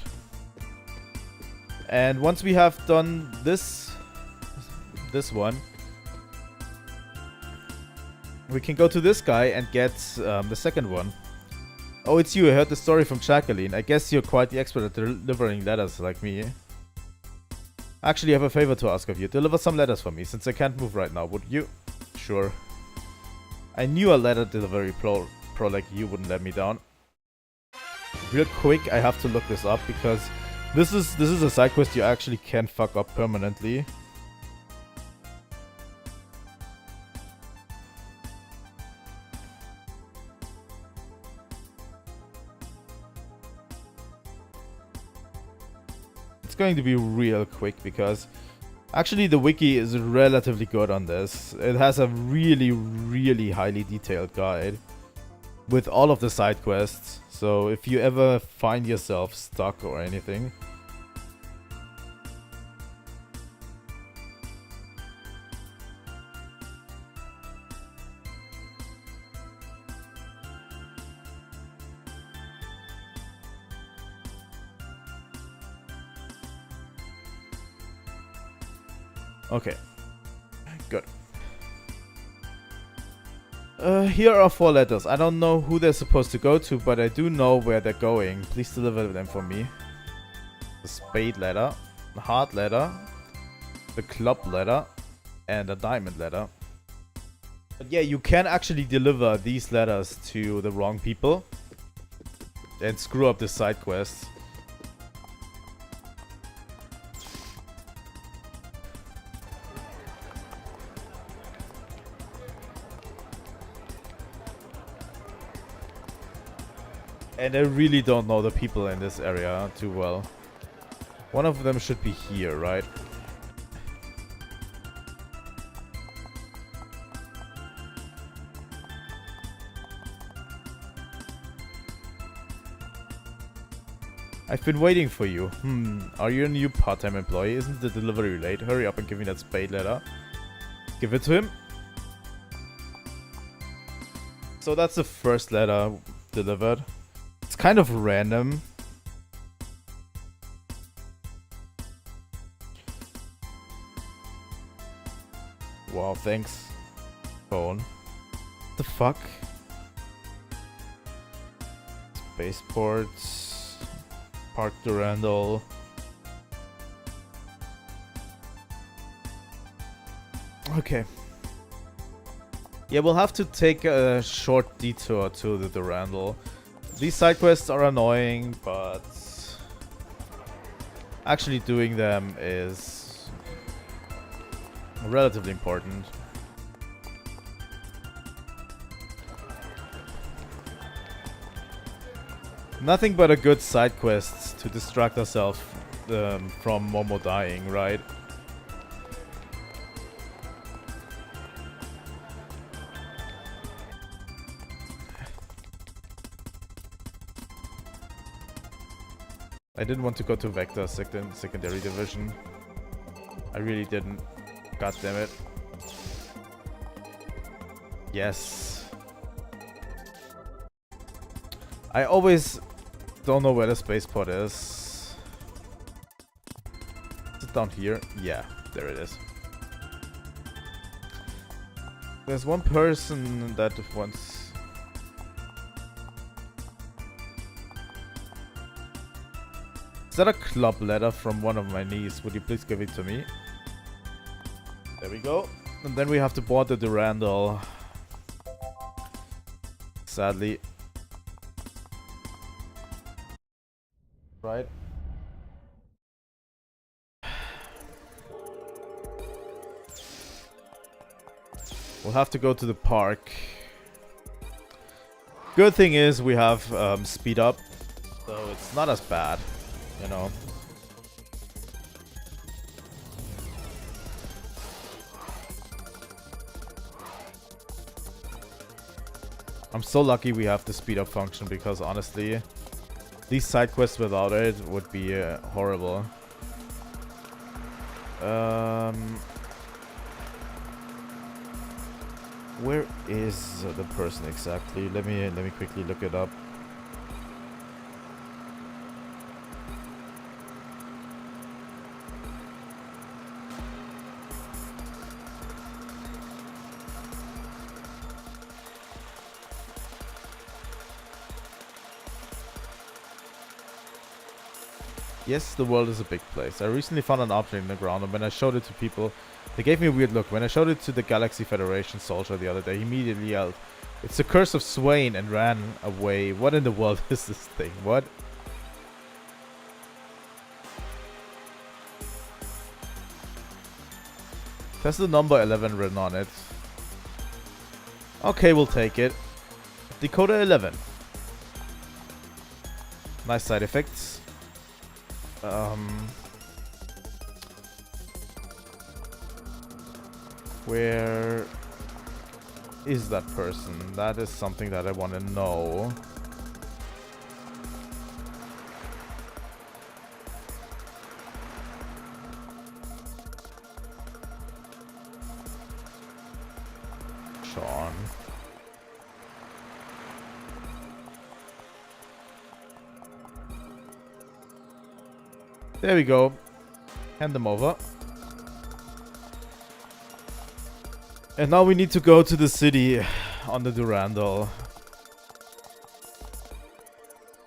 And once we have done this one, we can go to this guy and get the second one. Oh, it's you. I heard the story from Jacqueline. I guess you're quite the expert at delivering letters like me. Actually, I have a favor to ask of you. Deliver some letters for me, since I can't move right now. Would you? Sure. I knew a letter delivery pro like you wouldn't let me down. Real quick, I have to look this up because this is a side quest you actually can fuck up permanently. It's going to be real quick because actually the wiki is relatively good on this. It has a really highly detailed guide with all of the side quests. So if you ever find yourself stuck or anything, Okay. Good. Here are 4 letters. I don't know who they're supposed to go to, but I do know where they're going. Please deliver them for me. The spade letter, the heart letter, the club letter, and a diamond letter. But yeah, you can actually deliver these letters to the wrong people and screw up the side quests. And I really don't know the people in this area too well. One of them should be here, right? I've been waiting for you. Are you a new part-time employee? Isn't the delivery late? Hurry up and give me that spade letter. Give it to him. So that's the first letter delivered. It's kind of random. Wow, thanks. Phone. What the fuck? Spaceports. Park Durandal. Okay. Yeah, we'll have to take a short detour to the Durandal. These side quests are annoying, but actually doing them is relatively important. Nothing but a good side quest to distract ourselves from Momo dying, right? I didn't want to go to Vector secondary division. I really didn't. God damn it. Yes. I always don't know where the spaceport is. Is it down here? Yeah, there it is. There's one person that wants... Is that a club letter from one of my niece? Would you please give it to me? There we go. And then we have to board the Durandal. Sadly. Right. We'll have to go to the park. Good thing is we have speed up, so it's not as bad. You know. I'm so lucky we have the speed up function because honestly, these side quests without it would be horrible. Where is the person exactly? Let me quickly look it up. Yes, the world is a big place. I recently found an object in the ground, and when I showed it to people, they gave me a weird look. When I showed it to the Galaxy Federation soldier the other day, he immediately yelled, "It's the curse of Swain," and ran away. What in the world is this thing? What? There's the number 11 written on it. Okay, we'll take it. Dakota 11. Nice side effects. Where is that person? That is something that I want to know. Sean. There we go. Hand them over. And now we need to go to the city on the Durandal.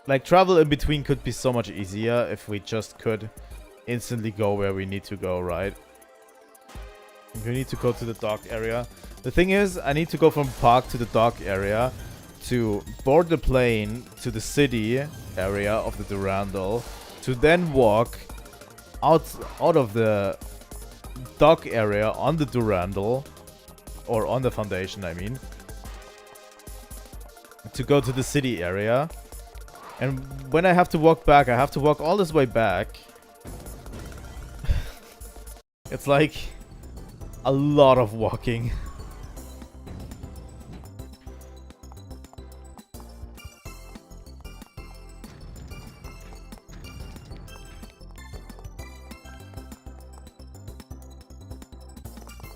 Like, travel in between could be so much easier if we just could instantly go where we need to go, right? We need to go to the dock area. The thing is, I need to go from park to the dock area to board the plane to the city area of the Durandal, to then walk out of the dock area on the Durandal, or on the Foundation, I mean, to go to the city area. And when I have to walk back, I have to walk all this way back. It's like a lot of walking.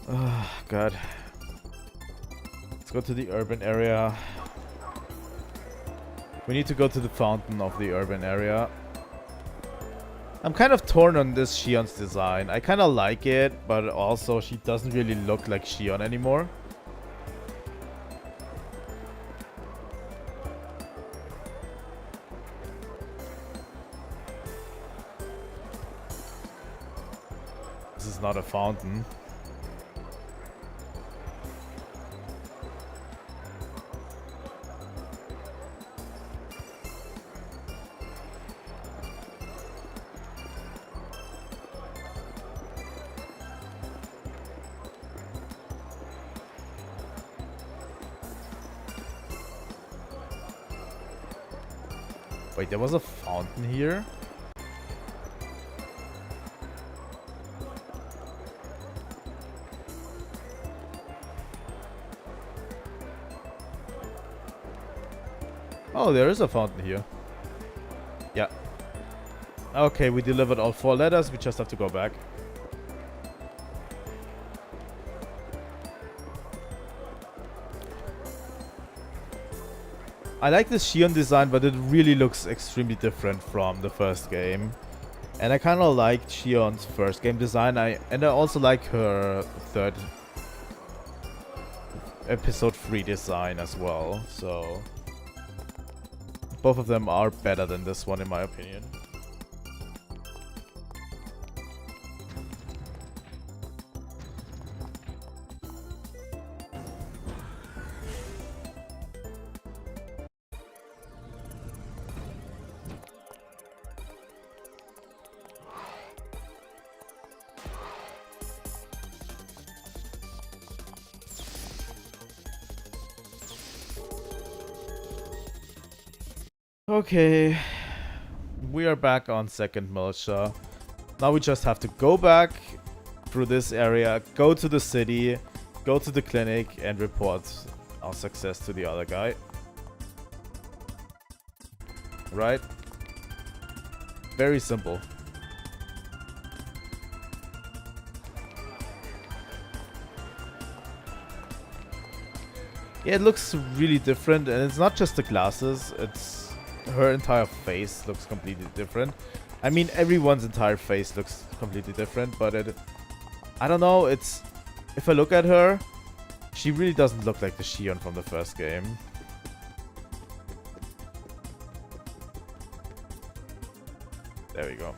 Oh, God. Let's go to the urban area. We need to go to the fountain of the urban area. I'm kind of torn on this Shion's design. I kind of like it, but also she doesn't really look like Shion anymore. This is not a fountain. Wait, there was a fountain here? Oh, there is a fountain here. Yeah. Okay, we delivered all 4 letters. We just have to go back. I like this Shion design, but it really looks extremely different from the first game. And I kind of liked Shion's first game design. And I also like her third episode 3 design as well. So both of them are better than this one in my opinion. Okay, we are back on second militia. Now we just have to go back through this area, go to the city, go to the clinic, and report our success to the other guy. Right? Very simple. Yeah, it looks really different, and it's not just the glasses, it's her entire face looks completely different. I mean, everyone's entire face looks completely different, but I don't know, it's... If I look at her, she really doesn't look like the Shion from the first game. There we go.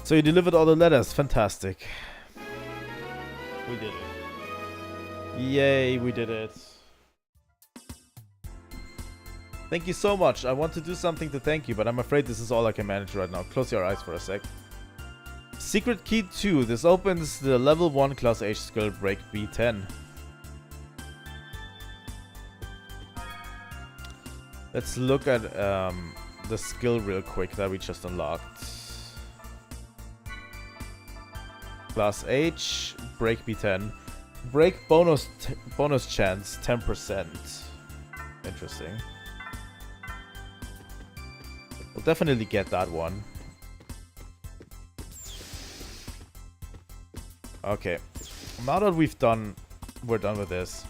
So you delivered all the letters, fantastic. We did it. Yay, we did it. Thank you so much. I want to do something to thank you, but I'm afraid this is all I can manage right now. Close your eyes for a sec. Secret Key 2. This opens the level 1 class H skill break B10. Let's look at the skill real quick that we just unlocked. Class H, break B10. Break bonus chance 10%. Interesting. We'll definitely get that one. Okay. Now that we're done with this.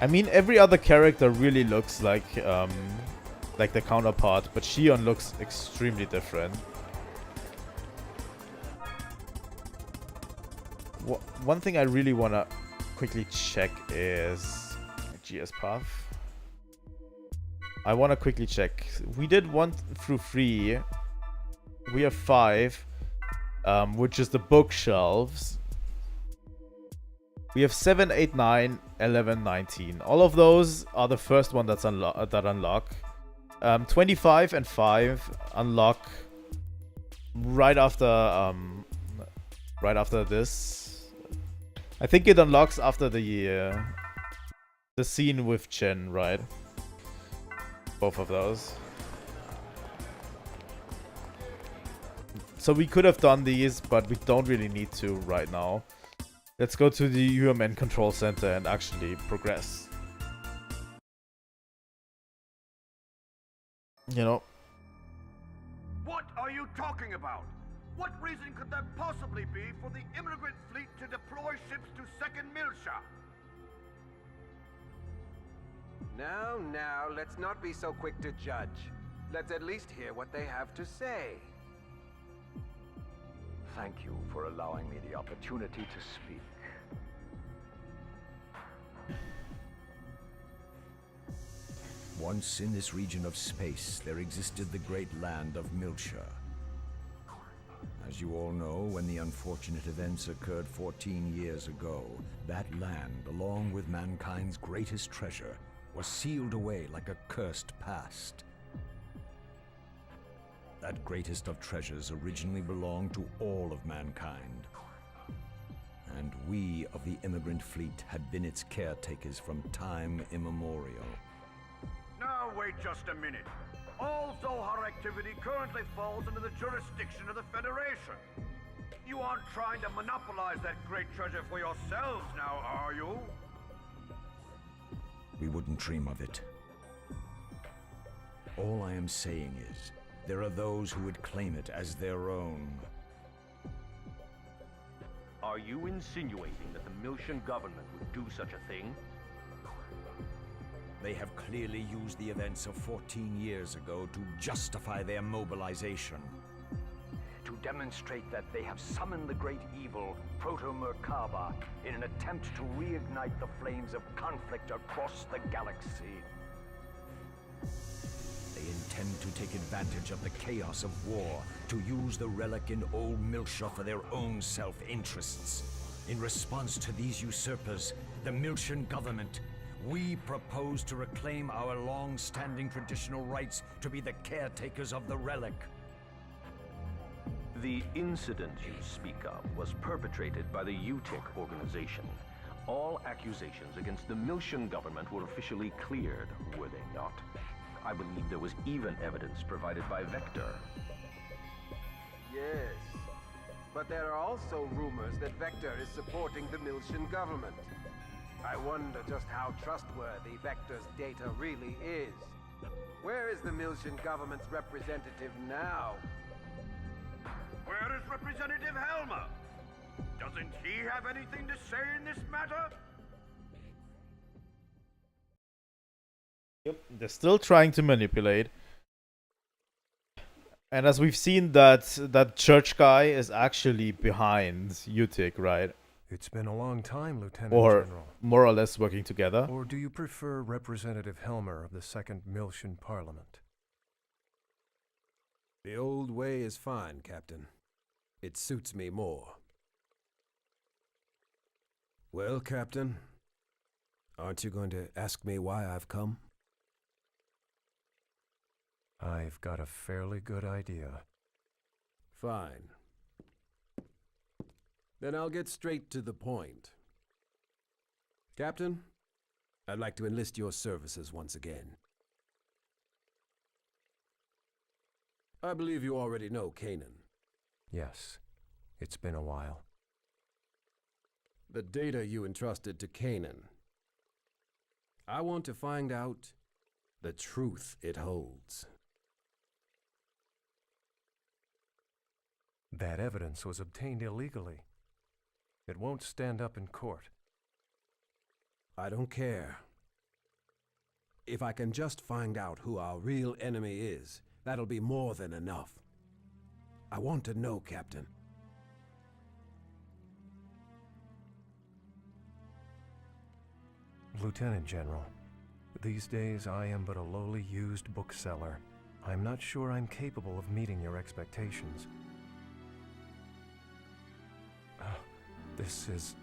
I mean, every other character really looks like the counterpart, but Shion looks extremely different. One thing I really want to quickly check is GS path. I want to quickly check. We did 1 through 3. We have 5, which is the bookshelves. We have 7, 8, 9, 11, 19. All of those are the first one that unlock. 25 and 5 unlock right after this. I think it unlocks after the scene with Chen, right? Both of those. So we could have done these, but we don't really need to right now. Let's go to the UMN Control Center and actually progress. You know. What are you talking about? What reason could there possibly be for the immigrant fleet to deploy ships to Second Milsha? Now, let's not be so quick to judge. Let's at least hear what they have to say. Thank you for allowing me the opportunity to speak. Once in this region of space, there existed the great land of Milsha. As you all know, when the unfortunate events occurred 14 years ago, that land, along with mankind's greatest treasure, was sealed away like a cursed past. That greatest of treasures originally belonged to all of mankind. And we of the immigrant fleet had been its caretakers from time immemorial. Now wait just a minute. All Zohar activity currently falls under the jurisdiction of the Federation. You aren't trying to monopolize that great treasure for yourselves now, are you? We wouldn't dream of it. All I am saying is, there are those who would claim it as their own. Are you insinuating that the Milshan government would do such a thing? They have clearly used the events of 14 years ago to justify their mobilization. To demonstrate that they have summoned the great evil, Proto-Merkaba, in an attempt to reignite the flames of conflict across the galaxy. They intend to take advantage of the chaos of war to use the relic in Old Milsha for their own self-interests. In response to these usurpers, the Milshan government, we propose to reclaim our long-standing traditional rights to be the caretakers of the relic. The incident you speak of was perpetrated by the UTIC organization. All accusations against the Milshan government were officially cleared, were they not? I believe there was even evidence provided by Vector. Yes, but there are also rumors that Vector is supporting the Milshan government. I wonder just how trustworthy Vector's data really is. Where is the Milshan government's representative now? Where is Representative Helmer? Doesn't he have anything to say in this matter? Yep, they're still trying to manipulate. And as we've seen, that church guy is actually behind UTIC, right? It's been a long time, Lieutenant Or General. more or less working together. Or do you prefer Representative Helmer of the Second Milshan Parliament? The old way is fine, Captain. It suits me more. Well, Captain, aren't you going to ask me why I've come? I've got a fairly good idea. Fine. Then I'll get straight to the point. Captain, I'd like to enlist your services once again. I believe you already know Kanan. Yes, it's been a while. The data you entrusted to Kanan. I want to find out the truth it holds. That evidence was obtained illegally. It won't stand up in court. I don't care. If I can just find out who our real enemy is, that'll be more than enough. I want to know, Captain. Lieutenant General, these days I am but a lowly used bookseller. I'm not sure I'm capable of meeting your expectations. This is...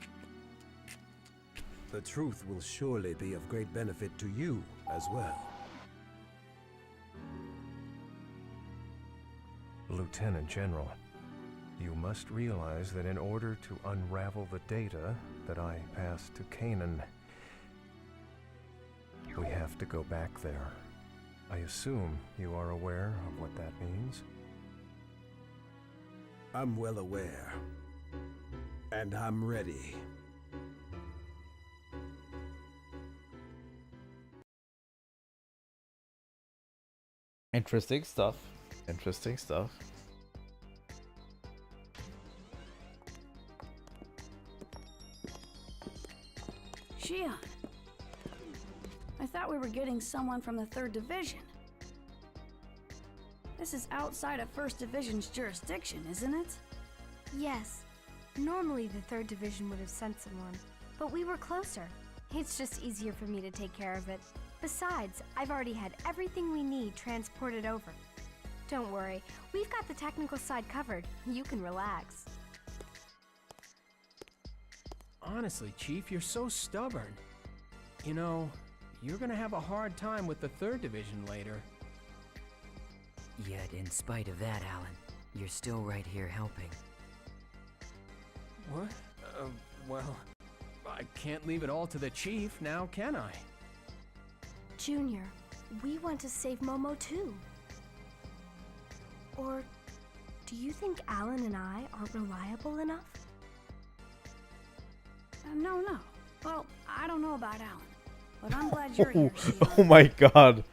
The truth will surely be of great benefit to you as well. Lieutenant General, you must realize that in order to unravel the data that I passed to Kanan, we have to go back there. I assume you are aware of what that means? I'm well aware. And I'm ready. Interesting stuff. Interesting stuff. Xion. I thought we were getting someone from the 3rd Division. This is outside of 1st Division's jurisdiction, isn't it? Yes. Normally the 3rd Division would have sent someone, but we were closer. It's just easier for me to take care of it. Besides, I've already had everything we need transported over. Don't worry, we've got the technical side covered. You can relax. Honestly, Chief, you're so stubborn. You know, you're gonna have a hard time with the 3rd Division later. Yet, in spite of that, Alan, you're still right here helping. What? Well, I can't leave it all to the Chief now, can I? Junior, we want to save Momo too. Or do you think Alan and I aren't reliable enough? No. Well, I don't know about Alan, but I'm glad you're here, Xion. Oh my god.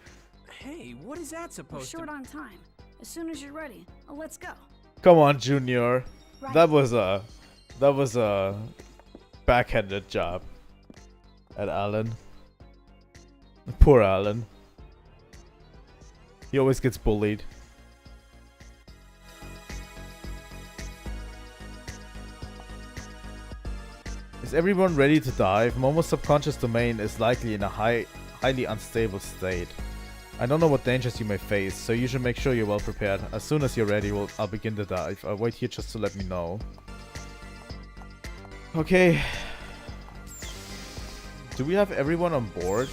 Hey, what is that We're supposed short to... on time. As soon as you're ready, let's go. Come on, Junior. Right. That was a backhanded job at Alan. Poor Alan. He always gets bullied. Is everyone ready to dive? Momo's subconscious domain is likely in a highly unstable state. I don't know what dangers you may face, so you should make sure you're well prepared. As soon as you're ready, I'll begin the dive. I'll wait here just to let me know. Okay. Do we have everyone on board?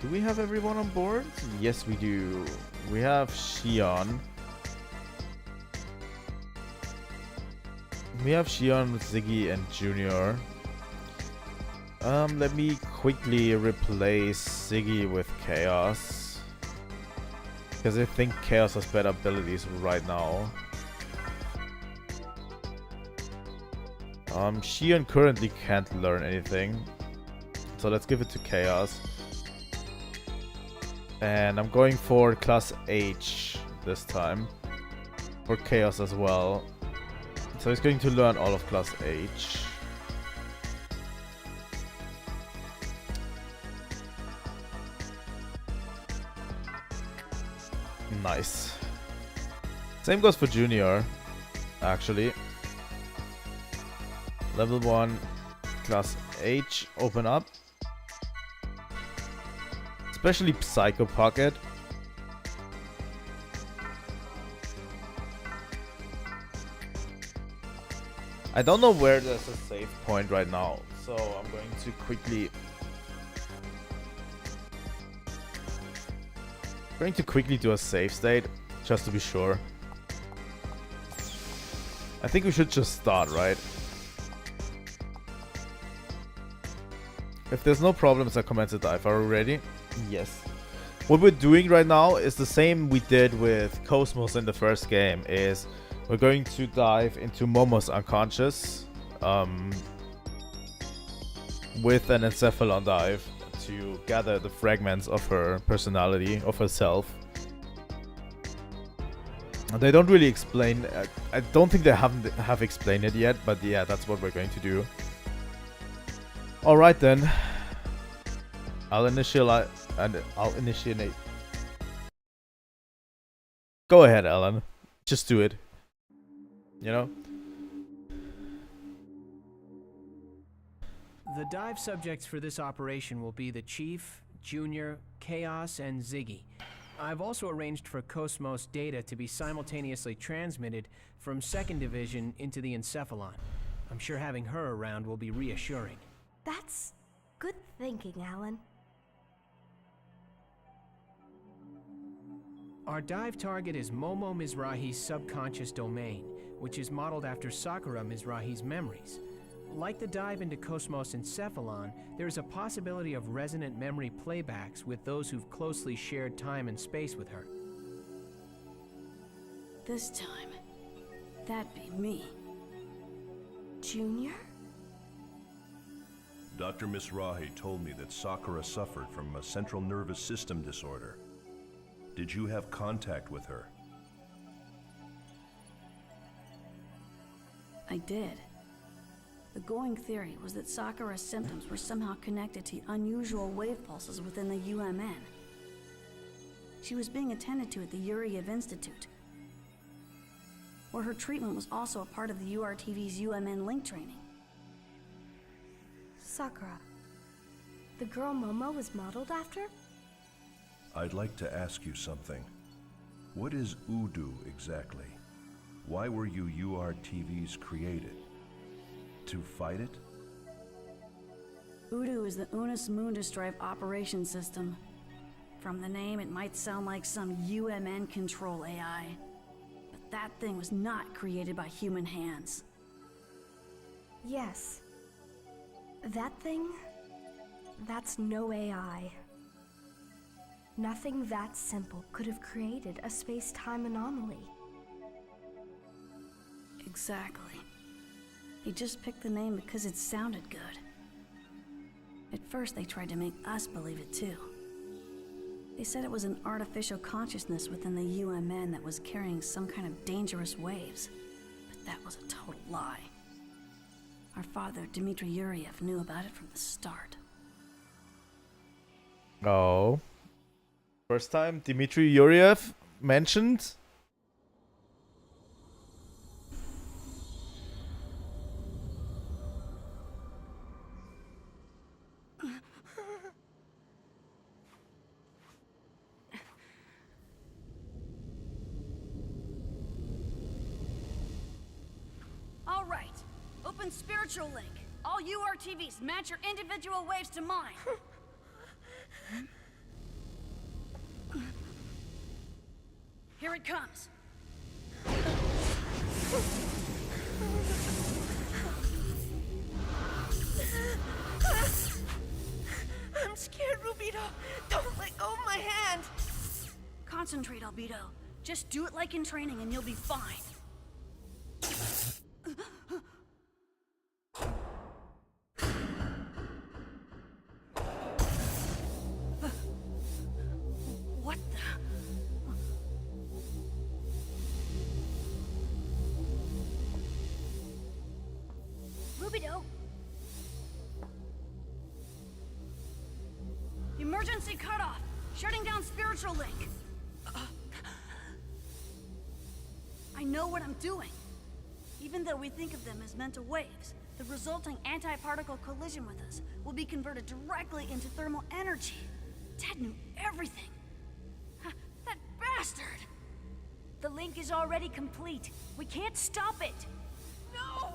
Do we have everyone on board? Yes, we do. We have Xion. We have Xion, Ziggy, and Junior. Let me quickly replace Ziggy with Chaos. Because I think Chaos has better abilities right now. Xion currently can't learn anything. So let's give it to Chaos. And I'm going for class H this time. For Chaos as well. So he's going to learn all of class H. Nice. Same goes for Junior, actually. Level 1, class H, open up. Especially Psycho Pocket. I don't know where there's a save point right now, so I'm going to quickly do a save state, just to be sure. I think we should just start, right? If there's no problems, I commence the dive. Are we ready? Yes. What we're doing right now is the same we did with KOS-MOS in the first game. Is we're going to dive into Momo's unconscious with an Encephalon dive to gather the fragments of her personality, of herself. They don't really explain. I don't think they have explained it yet, but yeah, that's what we're going to do. All right then. I'll initiate. Go ahead, Alan. Just do it. you know? The dive subjects for this operation will be the Chief, Junior, Chaos, and Ziggy. I've also arranged for KOS-MOS data to be simultaneously transmitted from 2nd Division into the Encephalon. I'm sure having her around will be reassuring. That's good thinking, Alan. Our dive target is Momo Mizrahi's subconscious domain, which is modeled after Sakura Mizrahi's memories. Like the dive into KOS-MOS Encephalon, there is a possibility of resonant memory playbacks with those who've closely shared time and space with her. This time, that'd be me. Junior? Dr. Mizrahi told me that Sakura suffered from a central nervous system disorder. Did you have contact with her? I did. The going theory was that Sakura's symptoms were somehow connected to unusual wave pulses within the UMN. She was being attended to at the Yuriev Institute, where her treatment was also a part of the URTV's UMN link training. Sakura. The girl Momo was modeled after? I'd like to ask you something. What is Udu exactly? Why were you URTVs created? To fight it? Udu is the Unus Mundus Drive Operation System. From the name, it might sound like some UMN control AI. But that thing was not created by human hands. Yes. That thing? That's no AI. Nothing that simple could have created a space-time anomaly. Exactly. He just picked the name because it sounded good. At first, they tried to make us believe it too. They said it was an artificial consciousness within the UMN that was carrying some kind of dangerous waves. But that was a total lie. Our father, Dmitry Yuriev, knew about it from the start. Oh. First time Dmitry Yuriev mentioned? All right. Open spiritual link. All URTVs, match your individual waves to mine. Here it comes. I'm scared, Rubido. Don't let go of my hand. Concentrate, Albedo. Just do it like in training and you'll be fine. What the? Rubido! Emergency cutoff! Shutting down spiritual link! I know what I'm doing. Even though we think of them as mental waves, the resulting anti-particle collision with us will be converted directly into thermal energy. Ted knew everything. That bastard! The link is already complete. We can't stop it. No!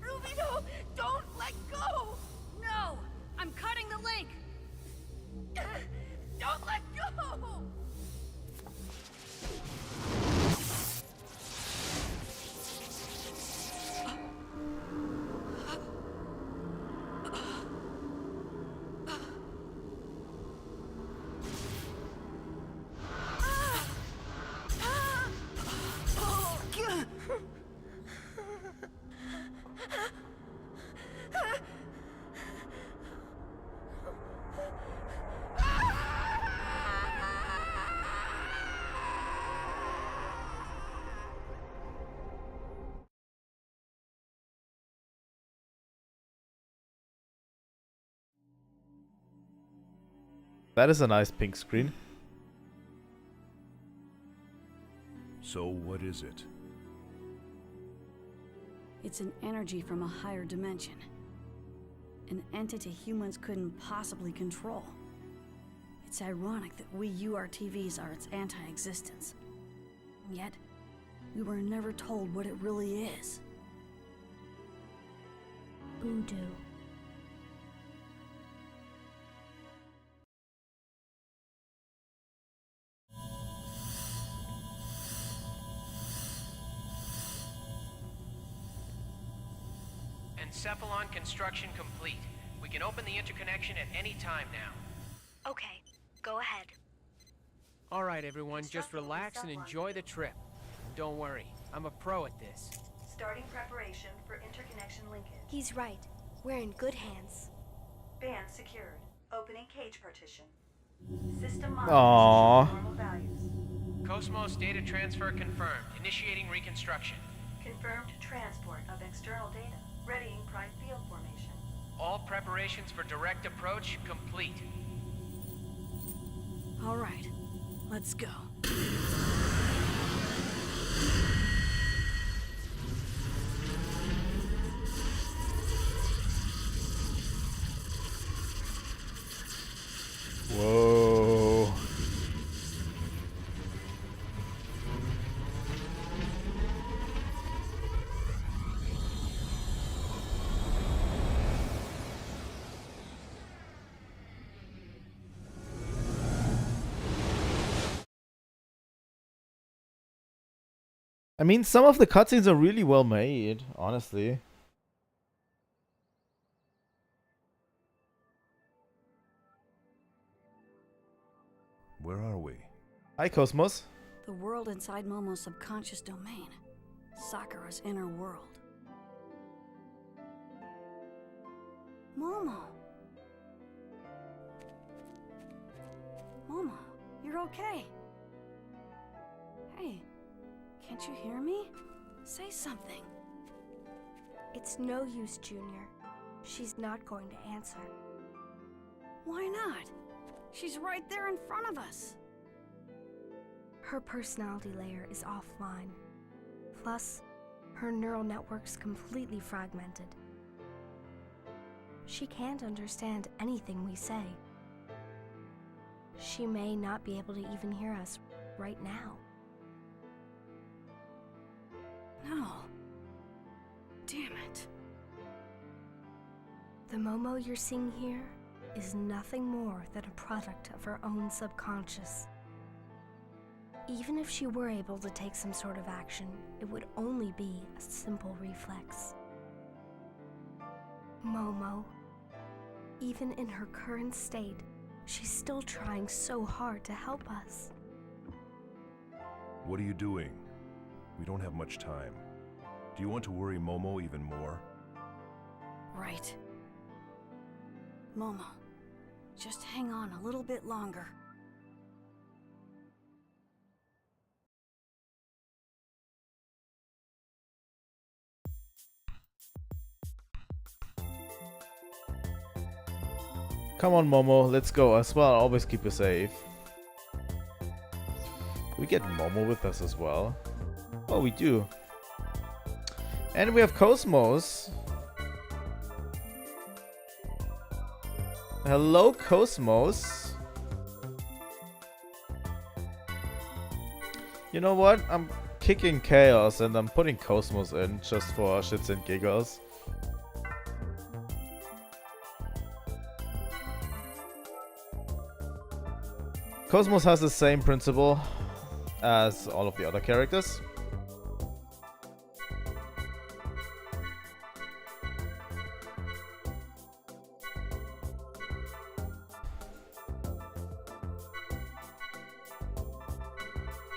Rubido, don't let go! No! I'm cutting the link! Don't let go! That is a nice pink screen. So what is it? It's an energy from a higher dimension. An entity humans couldn't possibly control. It's ironic that we URTVs are its anti-existence. Yet, we were never told what it really is. Voodoo. Encephalon construction complete. We can open the interconnection at any time now. Okay, go ahead. Alright everyone, just relax and enjoy the trip. Don't worry, I'm a pro at this. Starting preparation for interconnection linkage. He's right. We're in good hands. Band secured. Opening cage partition. System Aww. normal values. KOS-MOS data transfer confirmed. Initiating reconstruction. Confirmed transport of external data. Readying prime field formation. All preparations for direct approach complete. All right, let's go. Whoa. I mean, some of the cutscenes are really well made, honestly. Where are we? Hi, KOS-MOS. The world inside Momo's subconscious domain. Sakura's inner world. Momo! Momo, you're okay. Hey, can't you hear me? Say something. It's no use, Junior. She's not going to answer. Why not? She's right there in front of us. Her personality layer is offline. Plus, her neural network's completely fragmented. She can't understand anything we say. She may not be able to even hear us right now. No. Damn it. The Momo you're seeing here is nothing more than a product of her own subconscious. Even if she were able to take some sort of action, it would only be a simple reflex. Momo, even in her current state, she's still trying so hard to help us. What are you doing? We don't have much time. Do you want to worry Momo even more? Right. Momo, just hang on a little bit longer. Come on, Momo, let's go as well. Always keep you safe. We get Momo with us as well. Oh, we do. And we have KOS-MOS. Hello, KOS-MOS. You know what? I'm kicking Chaos and I'm putting KOS-MOS in just for shits and giggles. KOS-MOS has the same principle as all of the other characters.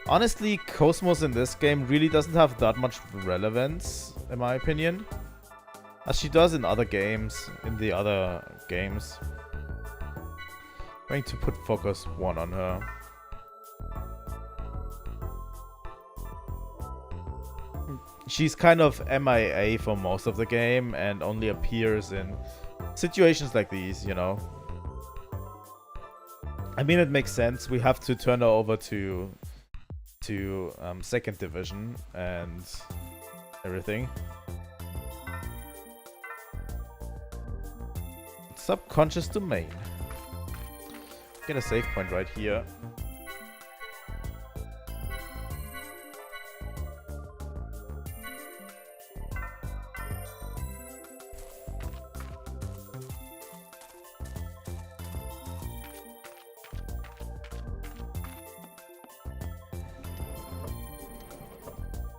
Honestly, KOS-MOS in this game really doesn't have that much relevance, in my opinion, as she does in other games, I'm going to put focus 1 on her. She's kind of MIA for most of the game and only appears in situations like these, you know. I mean, it makes sense. We have to turn her over to second division and everything. Subconscious domain. Get a save point right here.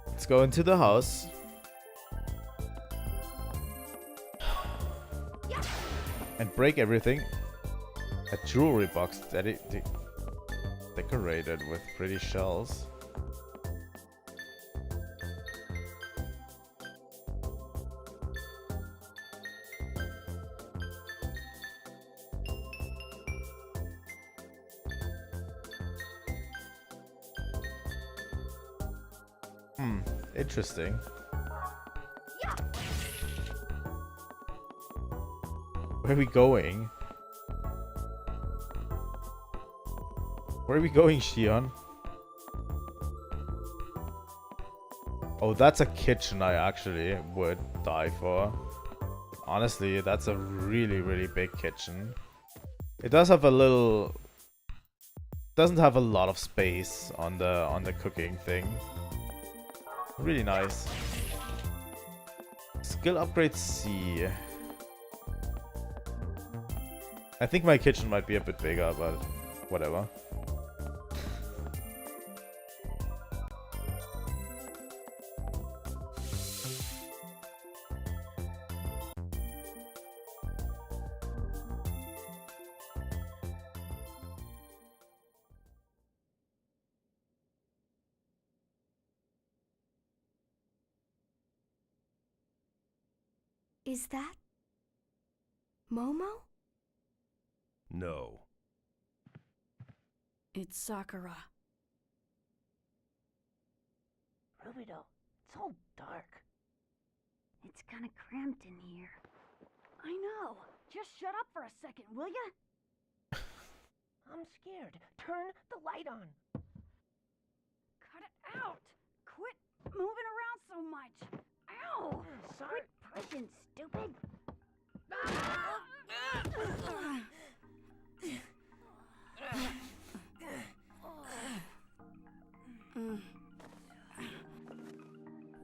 Let's go into the house. And break everything. A jewelry box decorated with pretty shells. Interesting. Where are we going? Where are we going, Shion? Oh, that's a kitchen I actually would die for. Honestly, that's a really, really big kitchen. It does have a little... doesn't have a lot of space on the cooking thing. Really nice. Skill upgrade C. I think my kitchen might be a bit bigger, but whatever. Is that Momo? No. It's Sakura. Rubido, it's all dark. It's kind of cramped in here. I know. Just shut up for a second, will ya? I'm scared. Turn the light on. Cut it out. Quit moving around so much. Ow! Sorry. Quit pushing, stupid.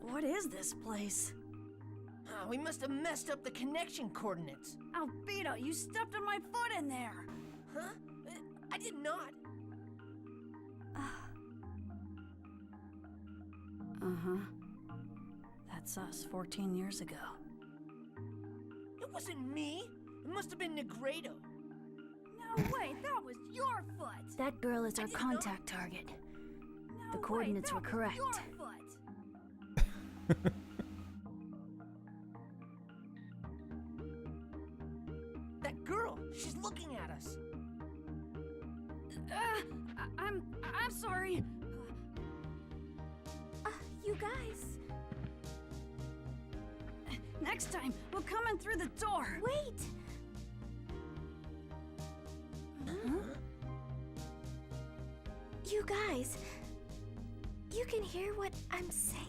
What is this place? We must have messed up the connection coordinates. Albedo, you stepped on my foot in there. Huh? I did not. Uh-huh. That's us 14 years ago. It wasn't me. It must have been Negredo. No way, that was your foot. That girl is our contact target. The coordinates were correct. Your foot. That girl, she's looking at us. I'm sorry. You guys. Next time, we'll come in through the door. Wait. You guys. You can hear what I'm saying?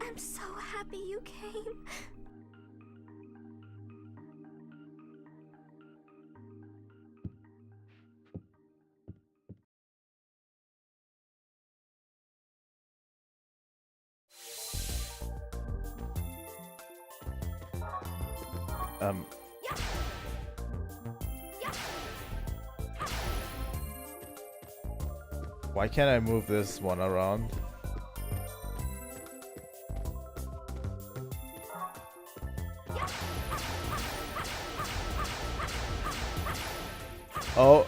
I'm so happy you came. Why can't I move this one around? Oh.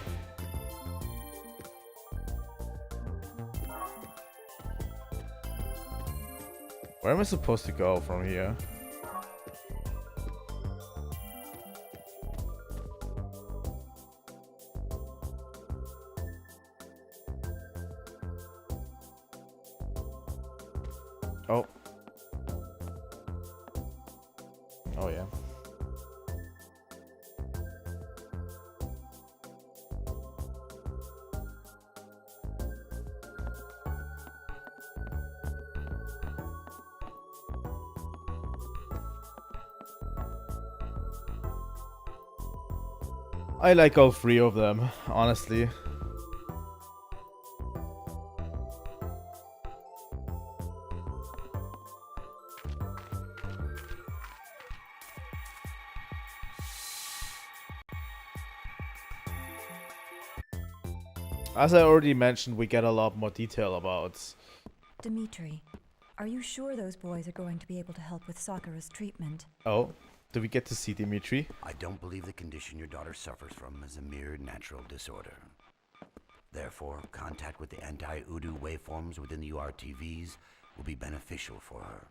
Where am I supposed to go from here? Oh. Oh yeah. I like all three of them, honestly. As I already mentioned, we get a lot more detail about... Dimitri, are you sure those boys are going to be able to help with Sakura's treatment? Oh, do we get to see Dimitri? I don't believe the condition your daughter suffers from is a mere natural disorder. Therefore, contact with the anti-Udu waveforms within the URTVs will be beneficial for her.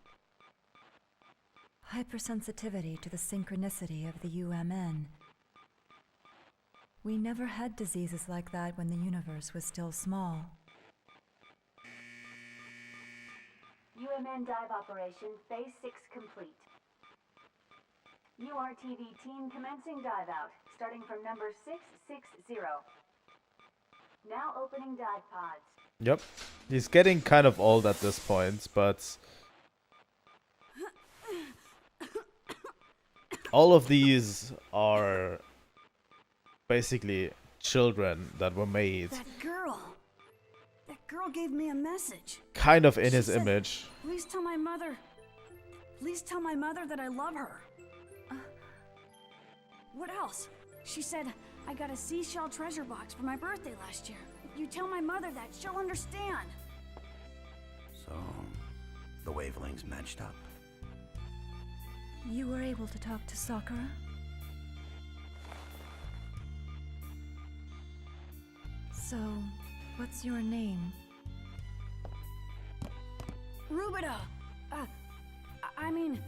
Hypersensitivity to the synchronicity of the UMN. We never had diseases like that when the universe was still small. UMN dive operation, phase 6 complete. URTV team commencing dive out, starting from number 660. Now opening dive pods. Yep. He's getting kind of old at this point, but... all of these are basically children that were made That girl gave me a message. kind of in She his said, image. Please tell my mother that I love her. What else? She said, I got a seashell treasure box for my birthday last year. If you tell my mother that, she'll understand. So, the wavelengths matched up. You were able to talk to Sakura? So, what's your name? Rubido! I mean,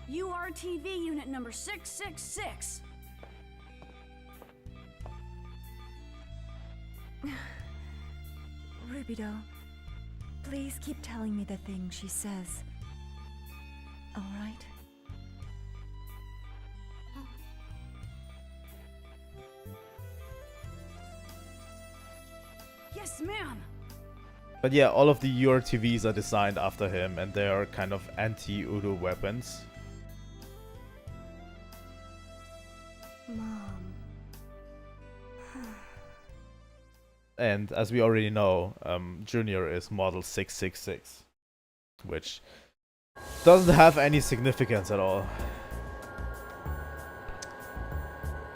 URTV unit number 666. Rubido, please keep telling me the things she says. All right? Yes, ma'am. But yeah, all of the URTVs are designed after him, and they are kind of anti-Udo weapons. Mom. And as we already know, Junior is model 666, which doesn't have any significance at all.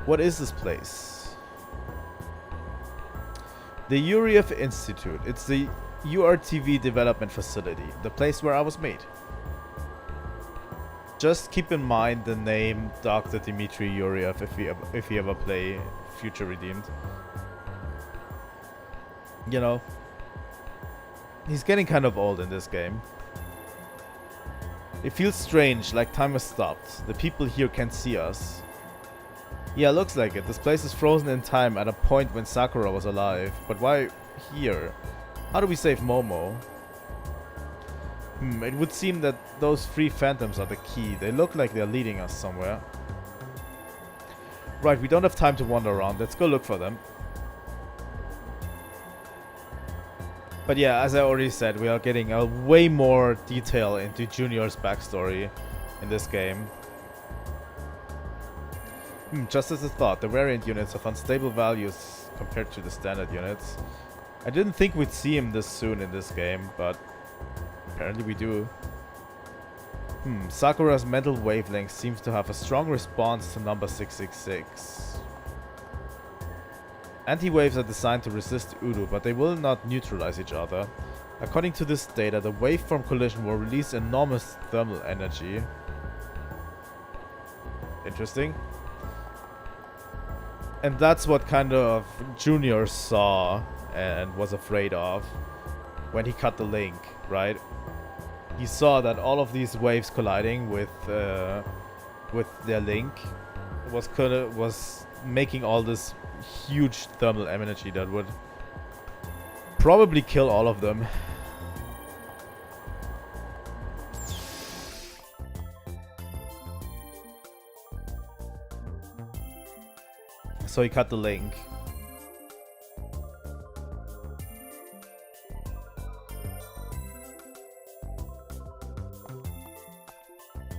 What is this place? The Yuriev Institute. It's the URTV development facility, the place where I was made. Just keep in mind the name Dr. Dmitry Yuriev if you ever play Future Redeemed. You know, he's getting kind of old in this game. It feels strange, like time has stopped. The people here can't see us. Yeah, looks like it. This place is frozen in time at a point when Sakura was alive. But why here? How do we save Momo? It would seem that those three phantoms are the key. They look like they're leading us somewhere. Right, we don't have time to wander around. Let's go look for them. But yeah, as I already said, we are getting a way more detail into Junior's backstory in this game. Just as a thought, the variant units have unstable values compared to the standard units. I didn't think we'd see him this soon in this game, but apparently we do. Sakura's mental wavelength seems to have a strong response to number 666. Anti-waves are designed to resist Udo, but they will not neutralize each other. According to this data, the waveform collision will release enormous thermal energy. Interesting. And that's what kind of Junior saw and was afraid of when he cut the link, right? He saw that all of these waves colliding with their link was making all this huge thermal energy that would probably kill all of them. so he cut the link.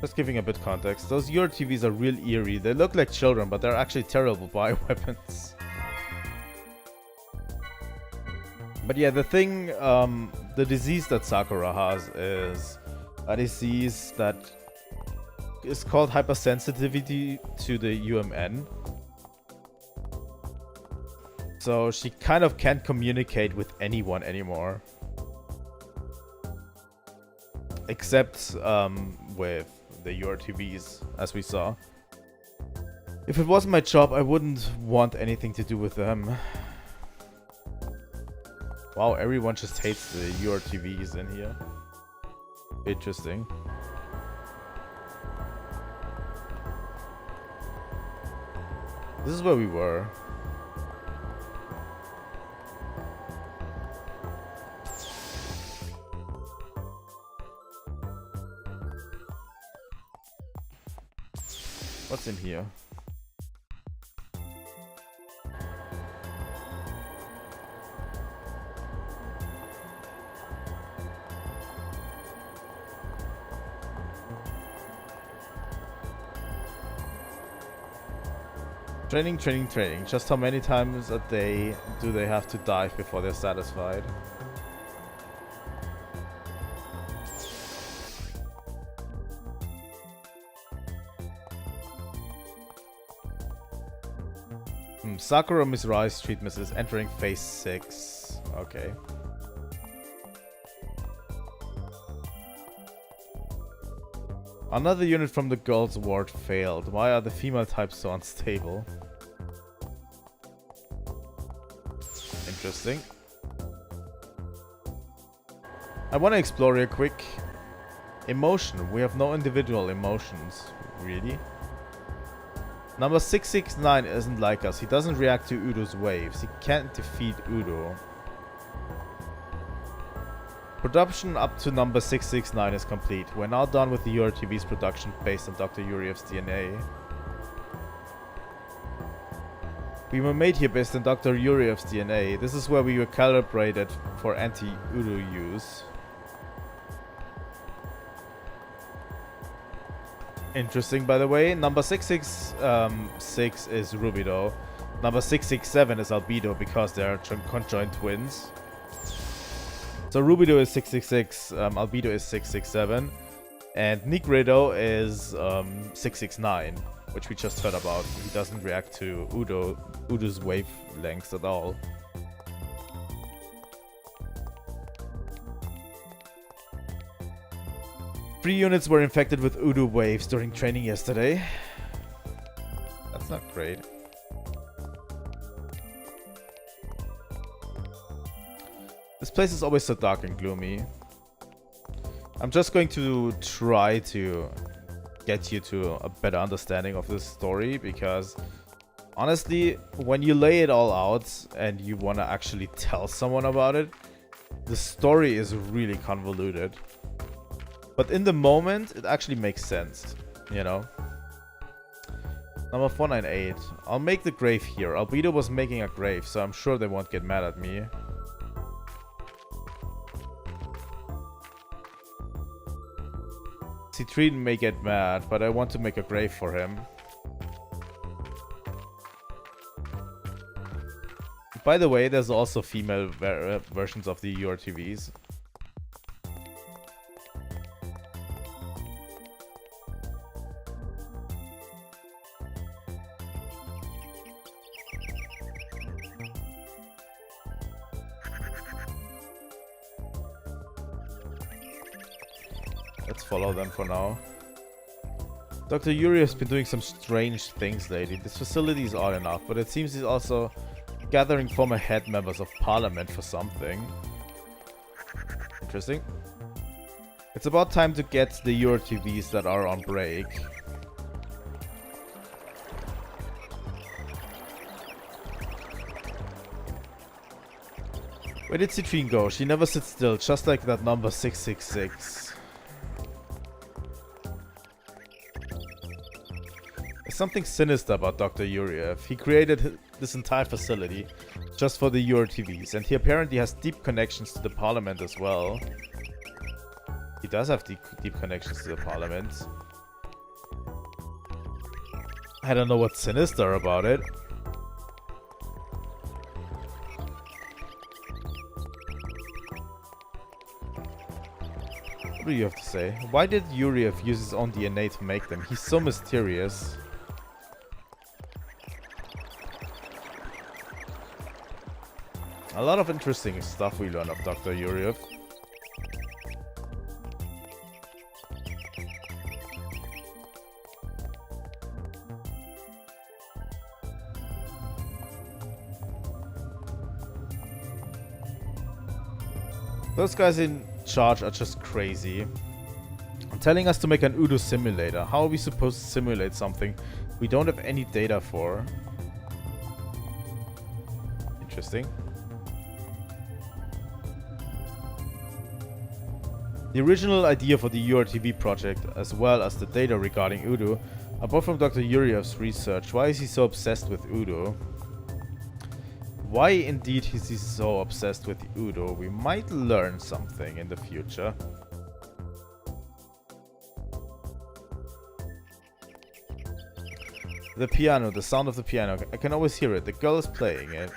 Just giving a bit context, those URTVs are real eerie. They look like children, but they're actually terrible bioweapons. But yeah, the thing, the disease that Sakura has is a disease that is called hypersensitivity to the UMN. So she kind of can't communicate with anyone anymore. Except with the URTVs, as we saw. If it wasn't my job, I wouldn't want anything to do with them. Wow, everyone just hates the URTVs in here. Interesting. This is where we were. What's in here? Training, training, training. Just how many times a day do they have to dive before they're satisfied? Sakura Mizrai's treatment is entering phase 6. Okay. Another unit from the girls' ward failed. Why are the female types so unstable? Interesting. I want to explore real quick. Emotion. We have no individual emotions. Really? Number 669 isn't like us. He doesn't react to Udo's waves. He can't defeat Udo. Production up to number 669 is complete. We're now done with the URTV's production based on Dr. Yuriev's DNA. We were made here based on Dr. Yuriev's DNA. This is where we were calibrated for anti-Udo use. Interesting, by the way. Number 666 is Rubido. Number 667 is Albedo because they are conjoined twins. So Rubido is 666, Albedo is 667, and Nigredo is 669, which we just heard about. He doesn't react to Udo's wavelengths at all. Three units were infected with Udo waves during training yesterday. That's not great. This place is always so dark and gloomy. I'm just going to try to get you to a better understanding of this story, because honestly, when you lay it all out and you want to actually tell someone about it, the story is really convoluted. But in the moment, it actually makes sense, you know? Number 498. I'll make the grave here. Albedo was making a grave, so I'm sure they won't get mad at me. Citrine may get mad, but I want to make a grave for him. By the way, there's also female versions of the URTVs. Let's follow them for now. Dr. Yuri has been doing some strange things lately. This facility is odd enough, but it seems he's also gathering former head members of parliament for something. Interesting. It's about time to get the URTVs that are on break. Where did Citrine go? She never sits still, just like that number 666. something sinister about Dr. Yuriev. He created this entire facility just for the URTVs, and he apparently has deep connections to the parliament as well. He does have deep connections to the parliament. I don't know what's sinister about it. What do you have to say? Why did Yuriev use his own DNA to make them? He's so mysterious. A lot of interesting stuff we learn of Dr. Yuriev. Those guys in charge are just crazy. Telling us to make an Udo simulator. How are we supposed to simulate something we don't have any data for? Interesting. The original idea for the URTV project, as well as the data regarding Udo, are both from Dr. Yuriev's research. Why is he so obsessed with Udo? Why indeed is he so obsessed with Udo? We might learn something in the future. The piano, the sound of the piano. I can always hear it. The girl is playing it.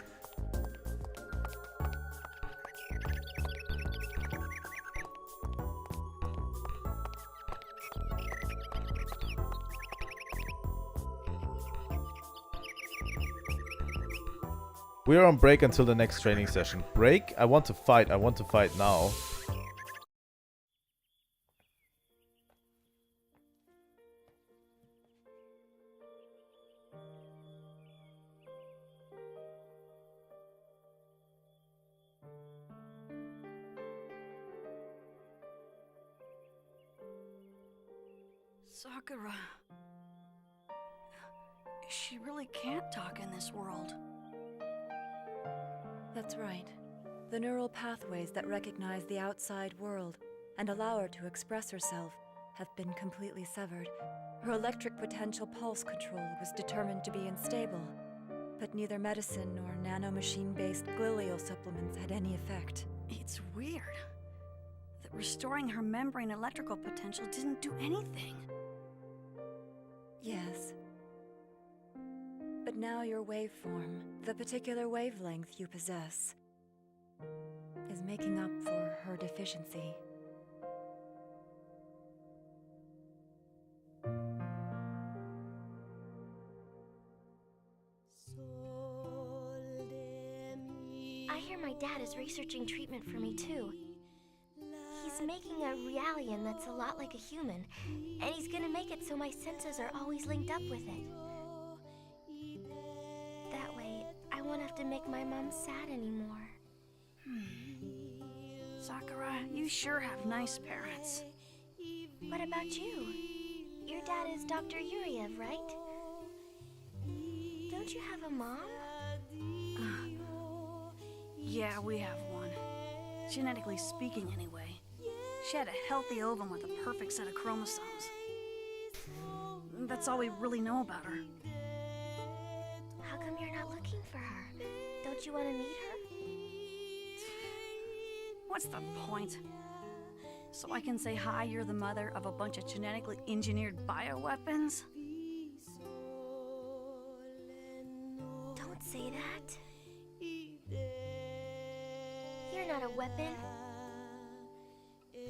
We are on break until the next training session. Break? I want to fight. I want to fight now. Sakura. She really can't talk in this world. That's right. The neural pathways that recognize the outside world and allow her to express herself have been completely severed. Her electric potential pulse control was determined to be unstable, but neither medicine nor nanomachine-based glial supplements had any effect. It's weird that restoring her membrane electrical potential didn't do anything. Yes. But now your waveform, the particular wavelength you possess, is making up for her deficiency. I hear my dad is researching treatment for me too. He's making a realien that's a lot like a human, and he's gonna make it so my senses are always linked up with it. That way, I won't have to make my mom sad anymore. Sakura, you sure have nice parents. What about you? Your dad is Dr. Yuriev, right? Don't you have a mom? Yeah, we have one. Genetically speaking, anyway. She had a healthy ovum with a perfect set of chromosomes. That's all we really know about her. How come you're not looking for her? Don't you want to meet her? What's the point? So I can say, hi, you're the mother of a bunch of genetically engineered bioweapons? Don't say that. You're not a weapon.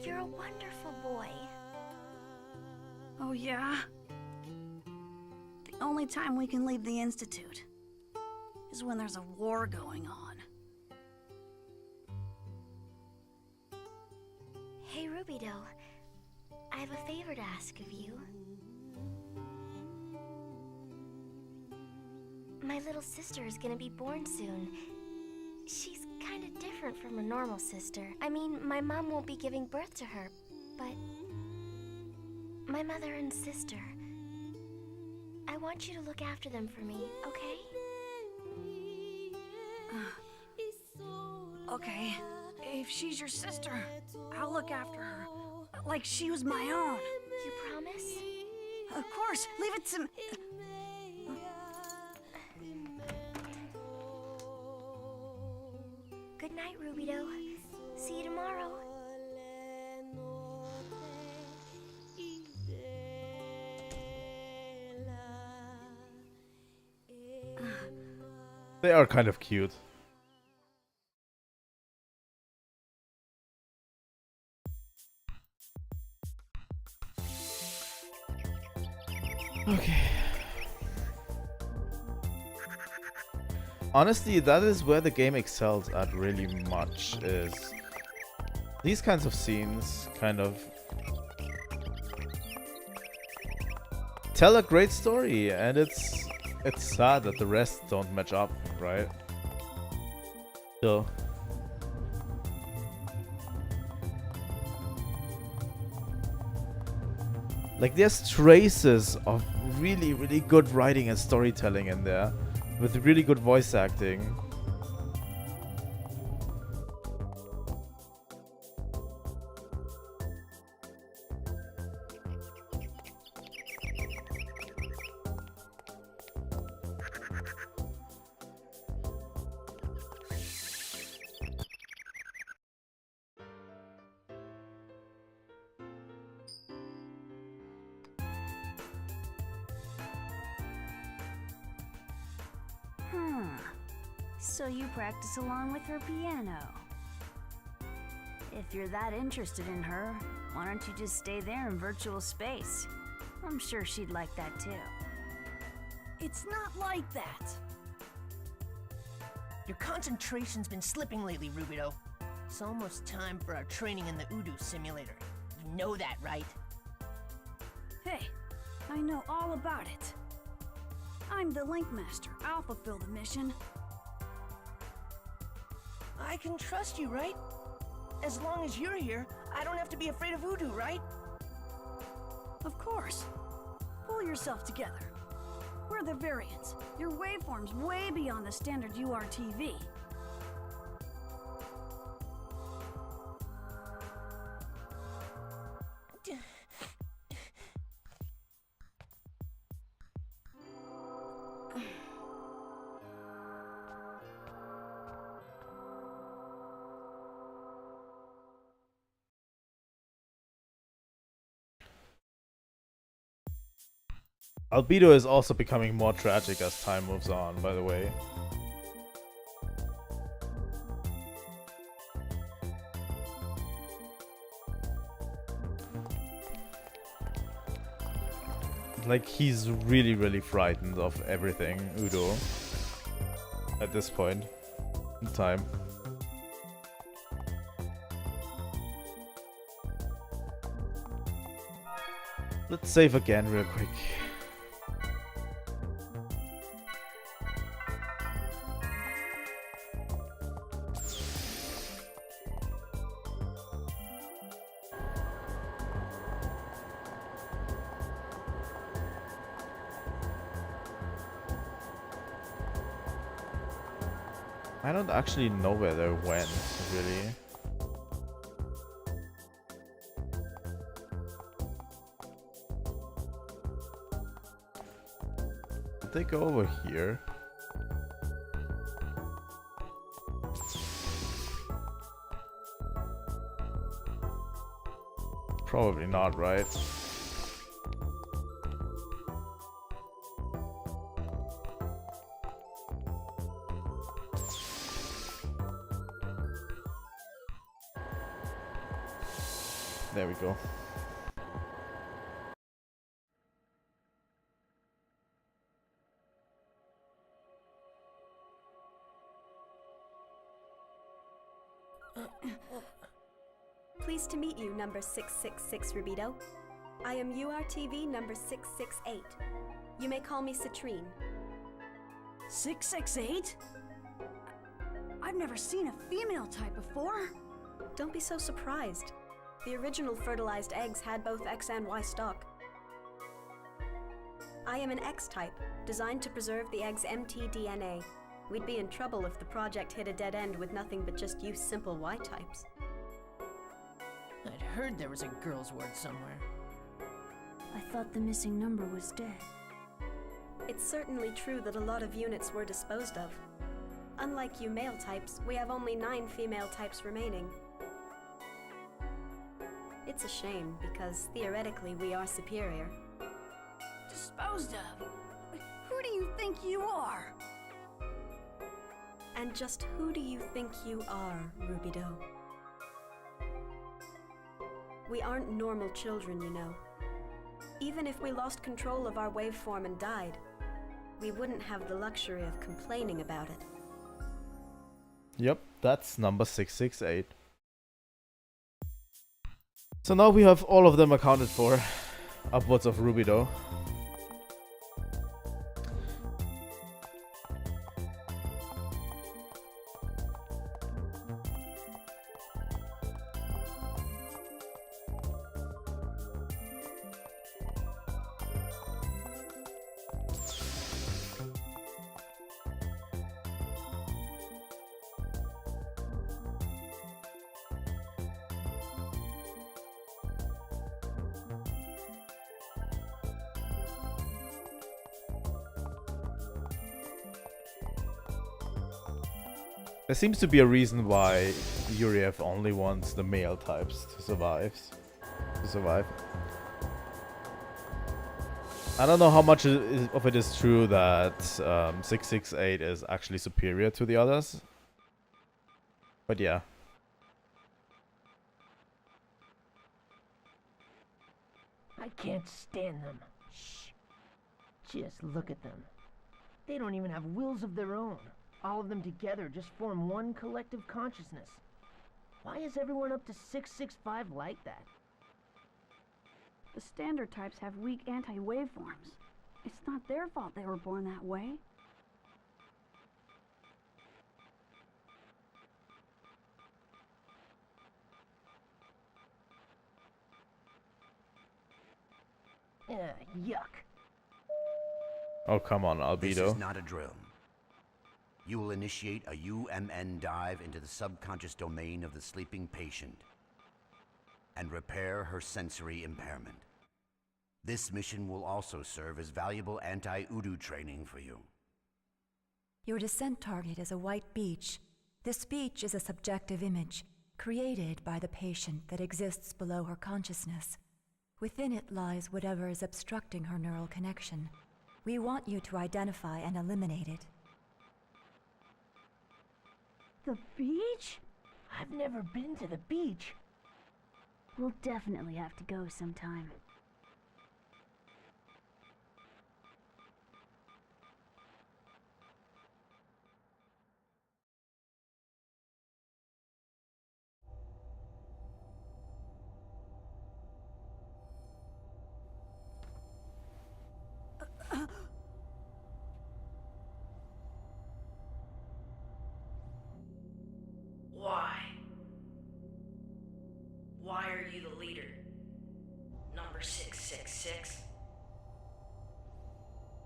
You're a wonderful boy. Oh, yeah? The only time we can leave the Institute is when there's a war going on. Hey, Rubido. I have a favor to ask of you. My little sister is gonna be born soon. She's kinda different from a normal sister. I mean, my mom won't be giving birth to her, but my mother and sister. I want you to look after them for me, okay? Okay, if she's your sister, I'll look after her like she was my own. You promise? Of course, leave it to me. Good night, Rubido. See you tomorrow. They are kind of cute. Okay. Honestly, that is where the game excels at really much, is these kinds of scenes kind of tell a great story, and it's sad that the rest don't match up, right? So like there's traces of really, really good writing and storytelling in there, with really good voice acting. So you practice along with her piano. If you're that interested in her, why don't you just stay there in virtual space? I'm sure she'd like that too. It's not like that. Your concentration's been slipping lately, Rubido. It's almost time for our training in the Udu simulator. You know that, right? Hey, I know all about it. I'm the Link Master. I'll fulfill the mission. I can trust you, right? As long as you're here, I don't have to be afraid of Udu, right? Of course. Pull yourself together. We're the variants. Your waveform's way beyond the standard URTV. Albedo is also becoming more tragic as time moves on, by the way. Like, he's really, really frightened of everything, Udo, at this point in time. Let's save again real quick. I don't actually know where they went, really. Did they go over here? Probably not, right? There we go. Pleased to meet you, number 666, Rubido. I am URTV number 668. You may call me Citrine. 668? I've never seen a female type before. Don't be so surprised. The original fertilized eggs had both X and Y stock. I am an X-type, designed to preserve the egg's mtDNA. We'd be in trouble if the project hit a dead end with nothing but just use simple Y-types. I'd heard there was a girl's word somewhere. I thought the missing number was dead. It's certainly true that a lot of units were disposed of. Unlike you male types, we have only 9 female types remaining. It's a shame, because theoretically we are superior. Disposed of? Who do you think you are? And just who do you think you are, Rubido? We aren't normal children, you know. Even if we lost control of our waveform and died, we wouldn't have the luxury of complaining about it. Yep, that's number 668. So now we have all of them accounted for, upwards of Rubido. There seems to be a reason why Yuriev only wants the male types to survive. I don't know how much of it is true that 668 is actually superior to the others. But yeah. I can't stand them. Shh. Just look at them. They don't even have wills of their own. All of them together just form one collective consciousness. Why is everyone up to 665 like that? The standard types have weak anti-waveforms. It's not their fault they were born that way. Yuck. Oh, come on, Albedo. This is not a drill. You will initiate a UMN dive into the subconscious domain of the sleeping patient and repair her sensory impairment. This mission will also serve as valuable anti-Udu training for you. Your descent target is a white beach. This beach is a subjective image, created by the patient that exists below her consciousness. Within it lies whatever is obstructing her neural connection. We want you to identify and eliminate it. The beach? I've never been to the beach. We'll definitely have to go sometime. Why are you the leader? Number 666?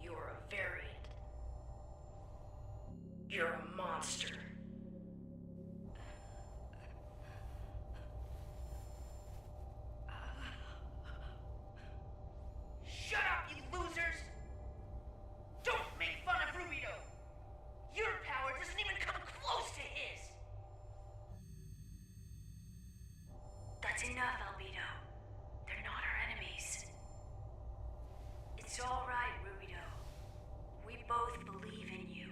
You're a variant. You're a monster. Shut up, you losers! Don't make fun of Rubido! Your power doesn't even come close to his! That's enough, Albedo. They're not our enemies. It's all right, Rubido. We both believe in you.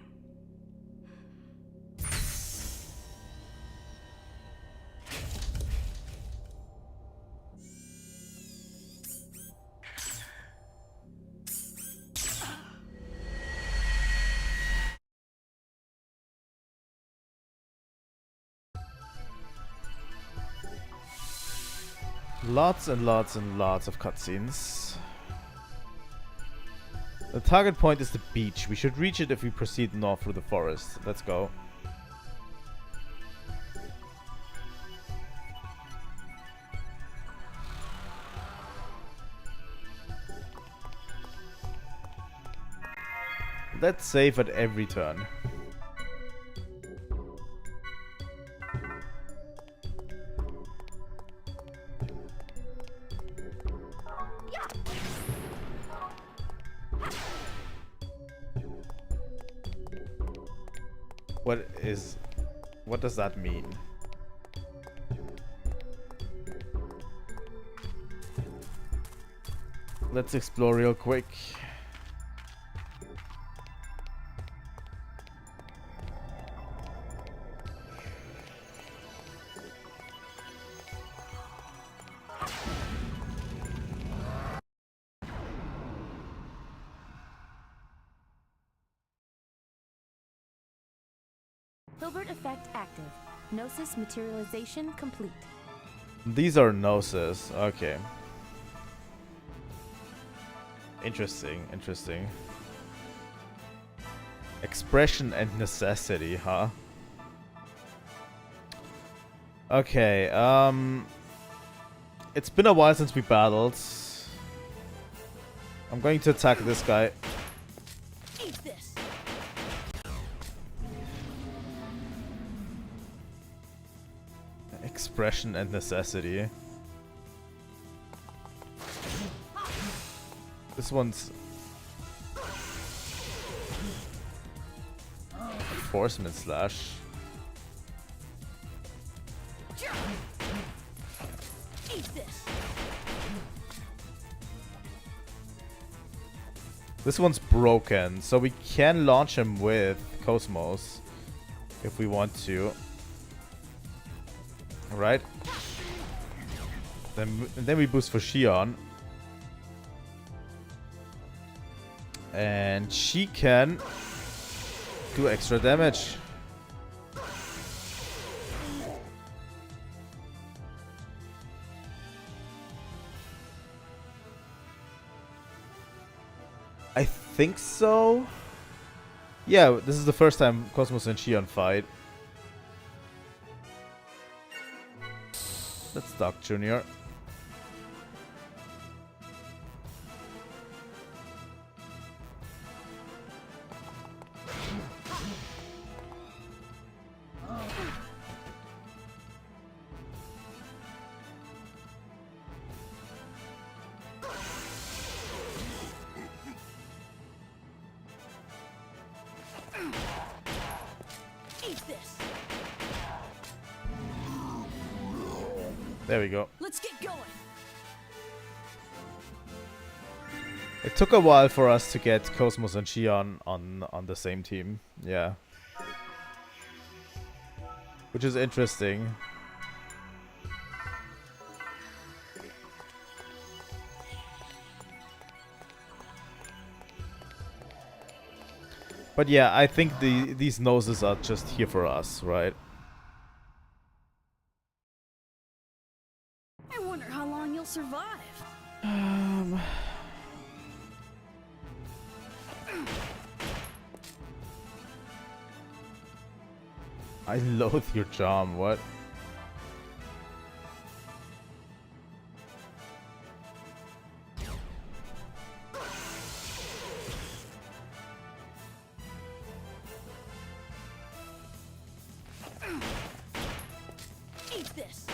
Lots and lots and lots of cutscenes. The target point is the beach. We should reach it if we proceed north through the forest. Let's go. Let's save at every turn. What does that mean? Let's explore real quick. Hilbert effect active. Gnosis materialization complete. These are Gnosis. Okay. Interesting, interesting. Expression and necessity, huh? Okay, it's been a while since we battled. I'm going to attack this guy. Eat this. Expression and necessity. This one's enforcement slash. Eat this. This one's broken, so we can launch him with KOS-MOS if we want to. Alright. Then we boost for Shion. And she can do extra damage. I think so. Yeah, this is the first time KOS-MOS and Shion fight. Let's Doc Junior. There we go. Let's get going. It took a while for us to get KOS-MOS and Shion on the same team. Yeah. Which is interesting. But yeah, I think these noses are just here for us, right? I wonder how long you'll survive. I loathe your charm, what? Eat this.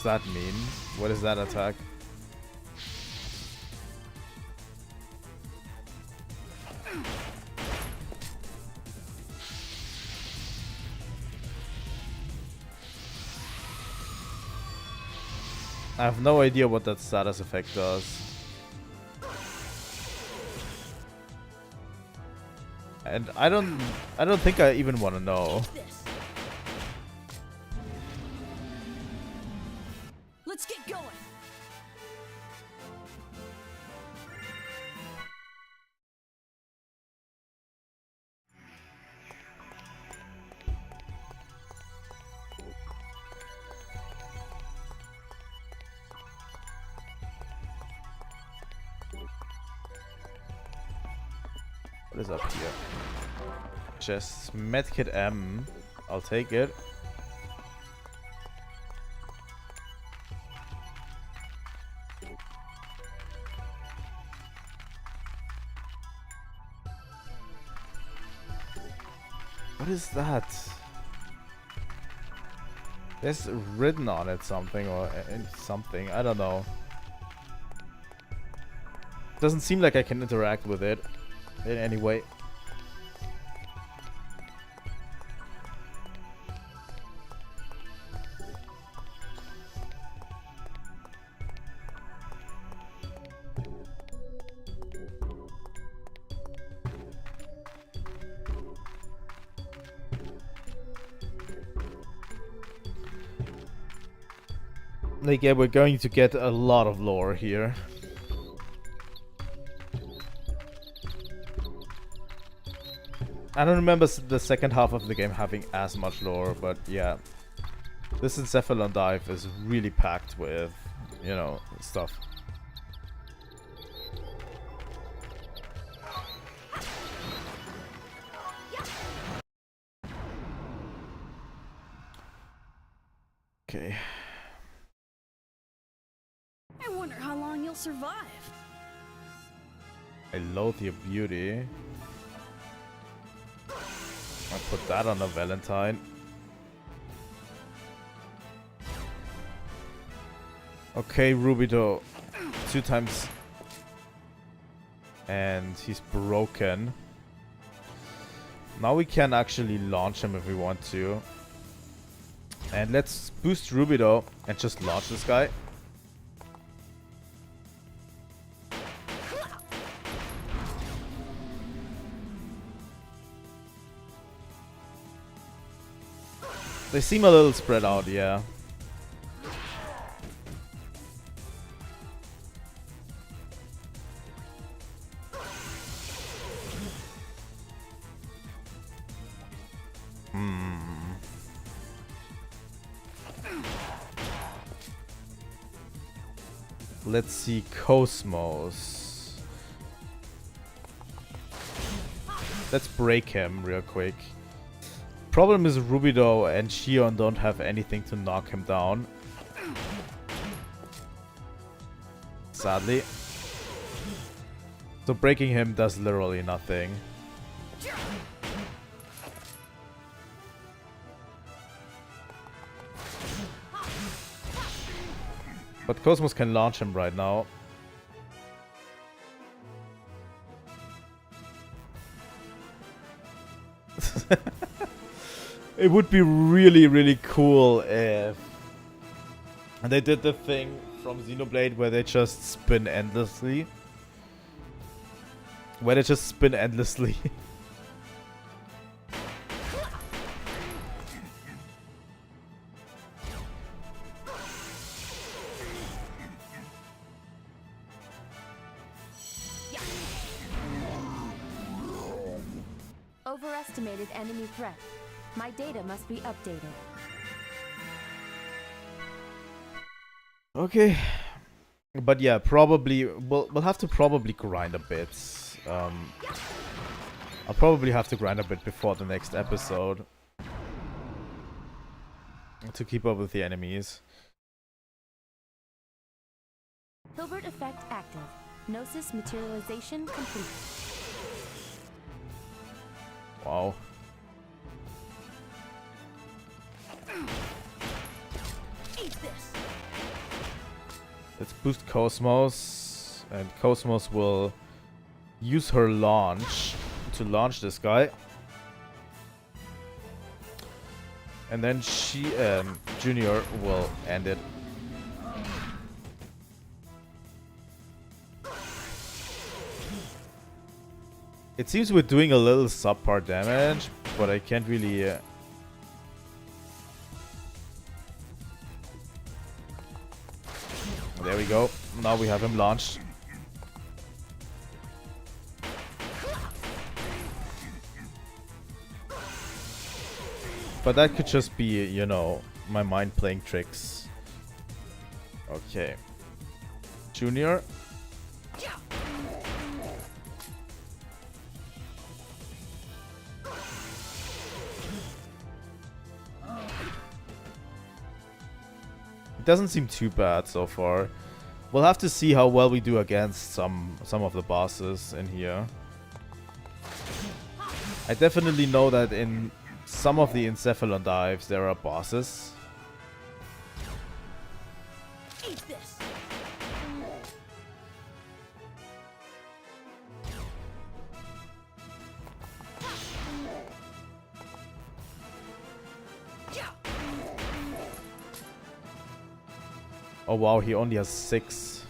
What does that mean? What is that attack? I have no idea what that status effect does. And I don't think I even want to know. Let's get going. What is up here? Just medkit M. I'll take it. What is that? There's written on it something or something. I don't know. Doesn't seem like I can interact with it in any way. Like, yeah, we're going to get a lot of lore here. I don't remember the second half of the game having as much lore, but yeah. This Encephalon dive is really packed with, you know, stuff. Okay. I wonder how long you'll survive. I loathe your beauty. I put that on a Valentine. Okay, Rubido. 2 times. And he's broken. Now we can actually launch him if we want to. And let's boost Rubido and just launch this guy. They seem a little spread out, yeah. Let's see, KOS-MOS. Let's break him real quick. Problem is Rubido and Shion don't have anything to knock him down. Sadly. So breaking him does literally nothing. But KOS-MOS can launch him right now. It would be really, really cool if they did the thing from Xenoblade where they just spin endlessly. Overestimated enemy threat. My data must be updated. Okay. But yeah, probably we'll have to probably grind a bit. I'll probably have to grind a bit before the next episode to keep up with the enemies. Hilbert effect active. Gnosis materialization complete. Wow. Eat this. Let's boost KOS-MOS, and KOS-MOS will use her launch to launch this guy. And then Junior will end it. It seems we're doing a little subpar damage, but I can't really... There we go. Now we have him launched. But that could just be, you know, my mind playing tricks. Okay. Junior. Doesn't seem too bad so far. We'll have to see how well we do against some of the bosses in here. I definitely know that in some of the Encephalon dives, there are bosses. Eat this. Oh wow, he only has 6.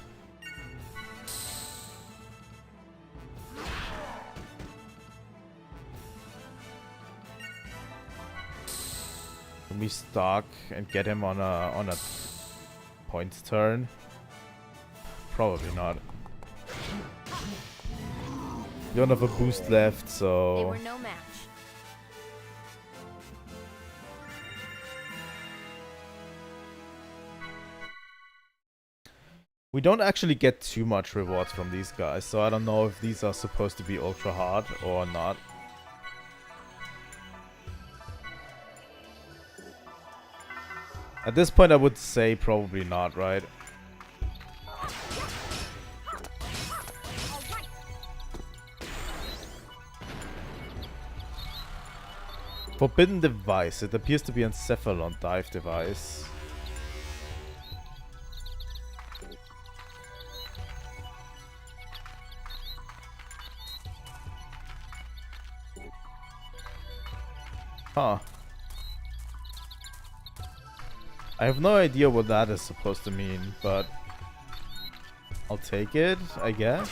Can we stalk and get him on a point turn? Probably not. You don't have a boost left, so They were no match. we don't actually get too much rewards from these guys, so I don't know if these are supposed to be ultra hard or not. At this point I would say probably not, right? Forbidden device. It appears to be an Encephalon dive device. Huh. I have no idea what that is supposed to mean, but I'll take it, I guess.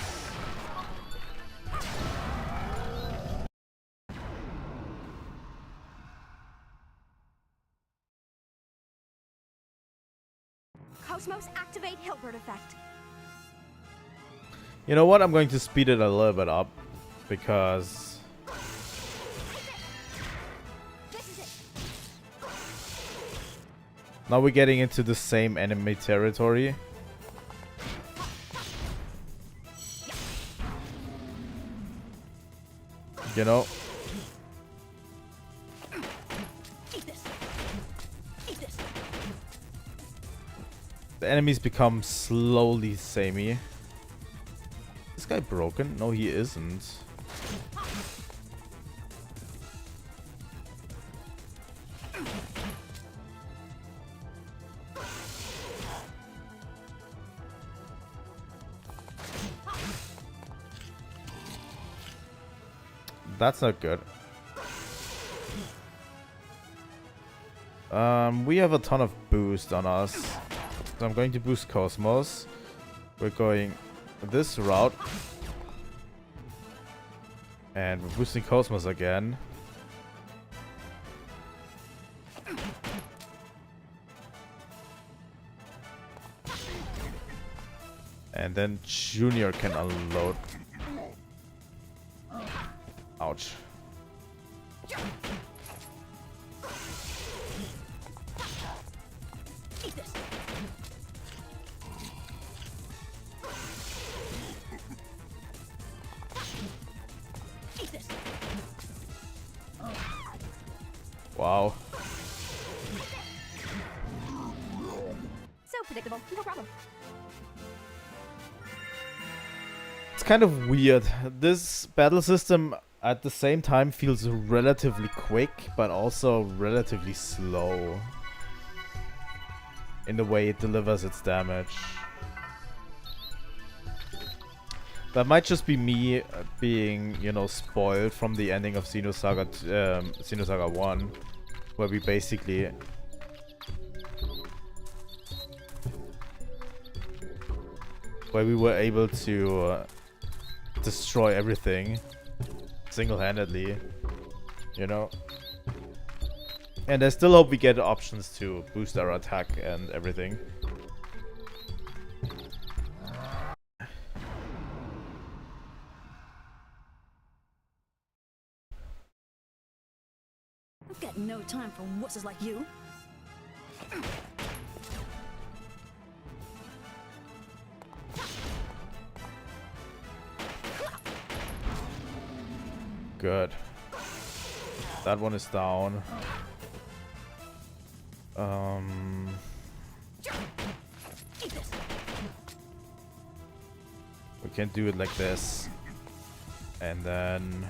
KOS-MOS, activate Hilbert effect. You know what? I'm going to speed it a little bit up because now we're getting into the same enemy territory. You know? The enemies become slowly samey. Is this guy broken? No, he isn't. That's not good. We have a ton of boost on us. So I'm going to boost KOS-MOS. We're going this route. And we're boosting KOS-MOS again. And then Junior can unload. Ouch. Wow. So predictable, no problem. It's kind of weird. This battle system at the same time feels relatively quick, but also relatively slow in the way it delivers its damage. That might just be me being, you know, spoiled from the ending of Xenosaga, Xenosaga 1, where we basically were able to destroy everything single-handedly, you know. And I still hope we get options to boost our attack and everything. I've got no time for wusses like you. Good. That one is down. We can do it like this. And then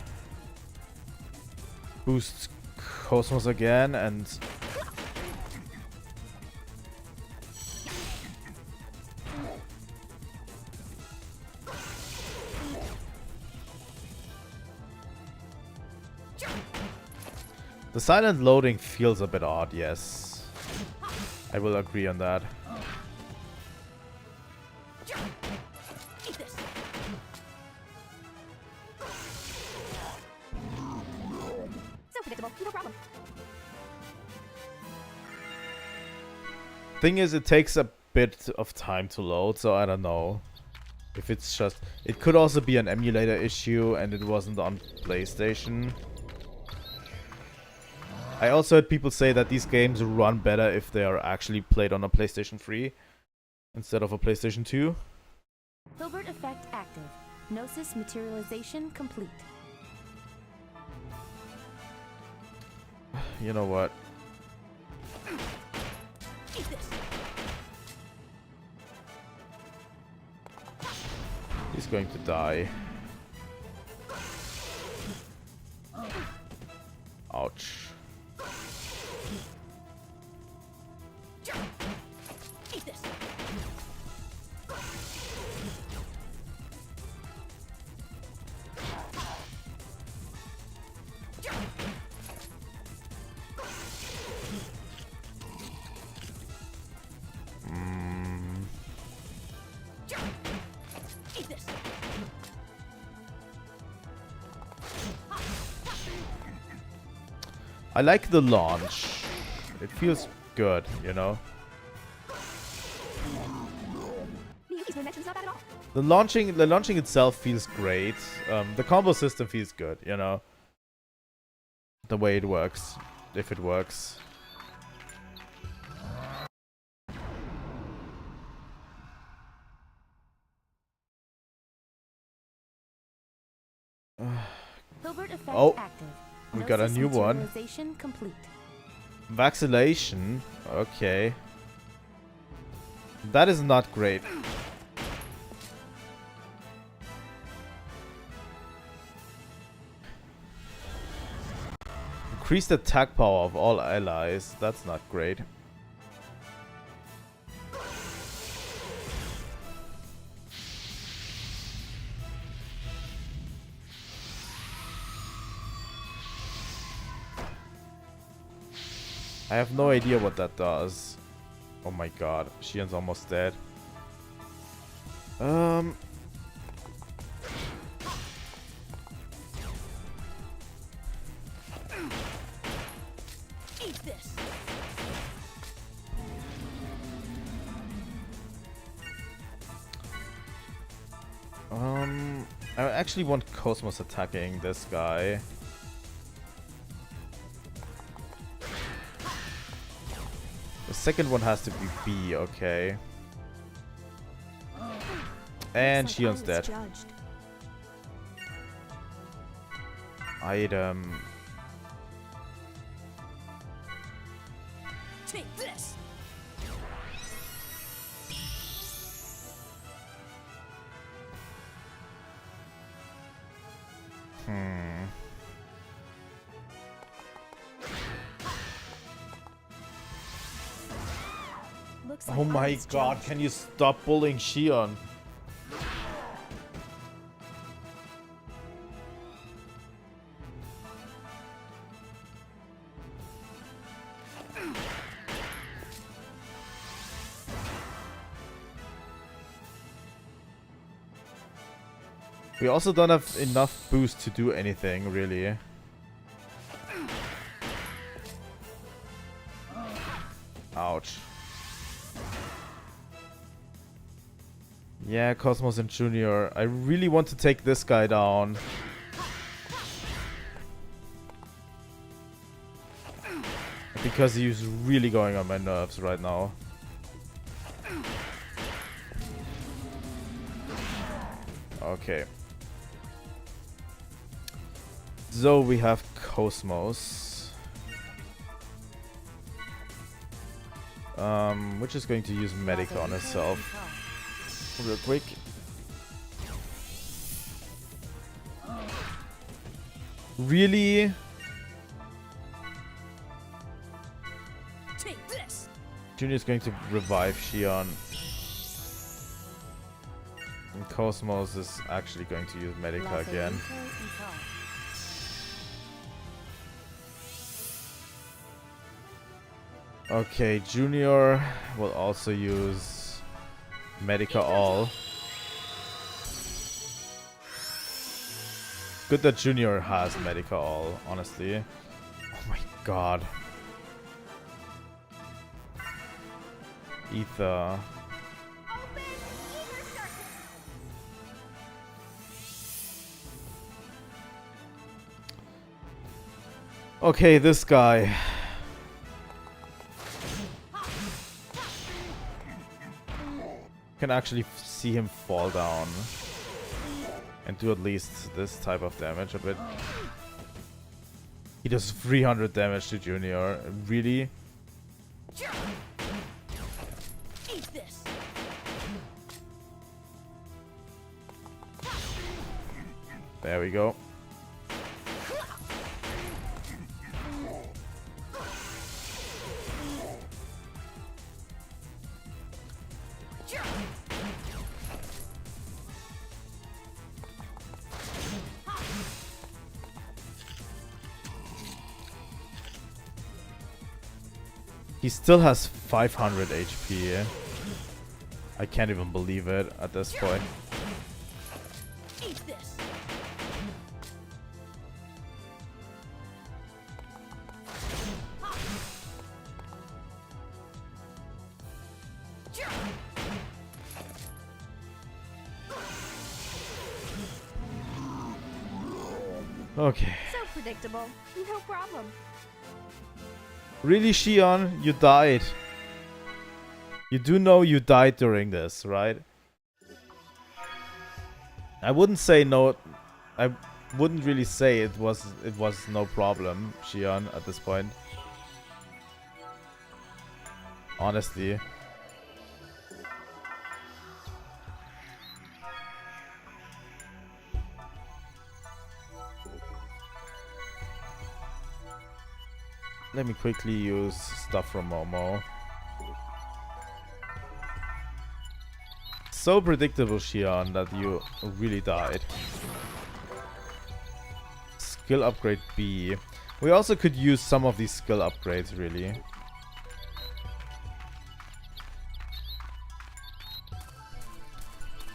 boost KOS-MOS again and... The silent loading feels a bit odd, yes. I will agree on that. So predictable, no problem. Thing is, it takes a bit of time to load, so I don't know. If it's just... It could also be an emulator issue and it wasn't on PlayStation. I also heard people say that these games run better if they are actually played on a PlayStation 3 instead of a PlayStation 2. Hilbert effect active. Gnosis materialization complete. You know what? He's going to die. Ouch. I like the launch. It feels good, you know. The launching itself feels great. The combo system feels good, you know. The way it works, if it works. Hilbert effect Oh, active. we got a new one. Materialization complete. Vacillation. Okay. That is not great. Increased attack power of all allies. That's not great. I have no idea what that does. Oh my god, Xian's almost dead. Eat this. I actually want KOS-MOS attacking this guy. The second one has to be B, okay. And Xian's dead. Item. Take this. Oh my god, can you stop bullying Xian? We also don't have enough boost to do anything, really. Ouch. Yeah, KOS-MOS and Junior. I really want to take this guy down. Because he's really going on my nerves right now. Okay. So we have KOS-MOS. Which is going to use Medic on itself. Real quick. Really? Junior's going to revive Shion. And KOS-MOS is actually going to use Medica again. Okay, Junior will also use Medica all. Good that Junior has Medica all, honestly. Oh my god. Ether. Okay, this guy. Can actually see him fall down and do at least this type of damage a bit. He does 300 damage to Junior. Really? Eat this. There we go. He still has 500 HP. I can't even believe it at this point. Eat this. Okay. So predictable. No problem. Really, Shion? You died. You do know you died during this, right? I wouldn't say no. I wouldn't really say it was no problem, Shion, at this point. Honestly. Let me quickly use stuff from Momo. So predictable, Shion, that you really died. Skill upgrade B. We also could use some of these skill upgrades, really.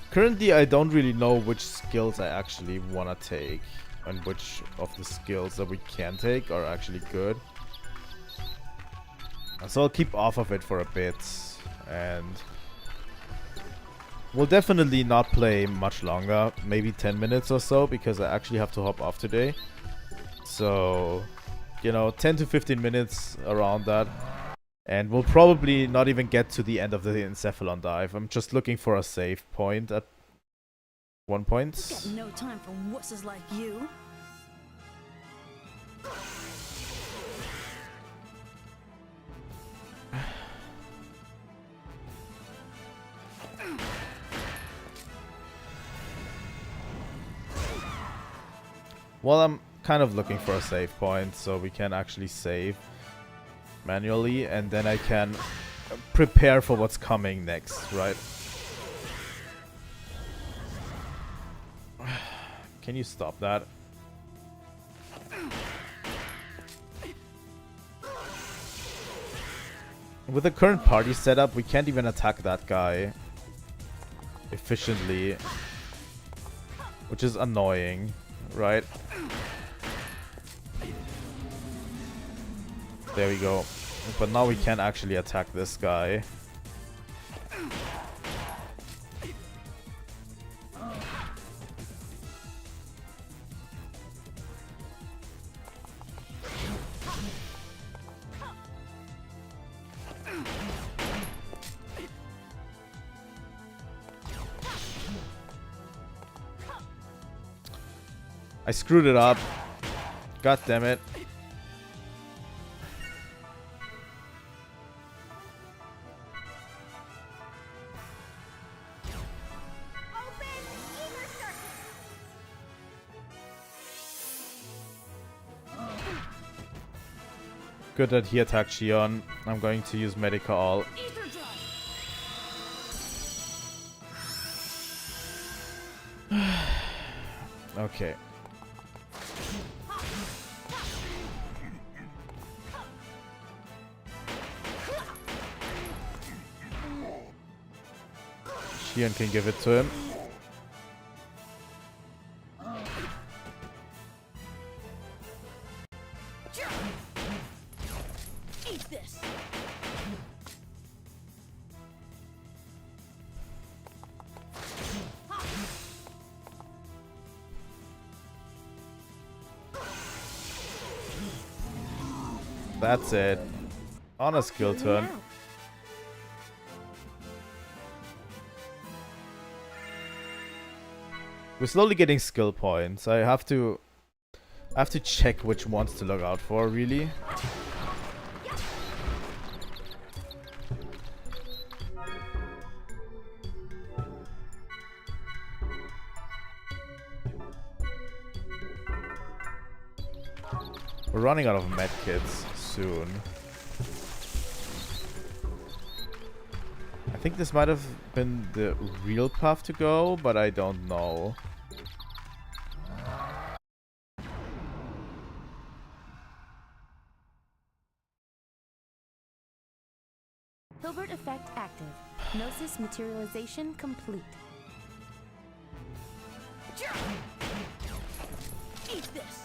Currently, I don't really know which skills I actually want to take. And which of the skills that we can take are actually good. So I'll keep off of it for a bit, and we'll definitely not play much longer, maybe 10 minutes or so, because I actually have to hop off today. So, you know, 10 to 15 minutes around that, and we'll probably not even get to the end of the Encephalon dive. I'm just looking for a save point at one point. Got no time for wusses like you. Well, I'm kind of looking for a save point so we can actually save manually, and then I can prepare for what's coming next, right? Can you stop that? With the current party setup, we can't even attack that guy efficiently, which is annoying. Right. There we go. But now we can actually attack this guy. I screwed it up. God damn it. good that he attacked Shion. I'm going to use Medica all. Okay. Shion can give it to him. Eat this. That's it. On a skill turn. We're slowly getting skill points. I have to check which ones to look out for, really. We're running out of medkits soon. I think this might have been the real path to go, but I don't know. Hilbert effect active. Gnosis materialization complete. Eat this.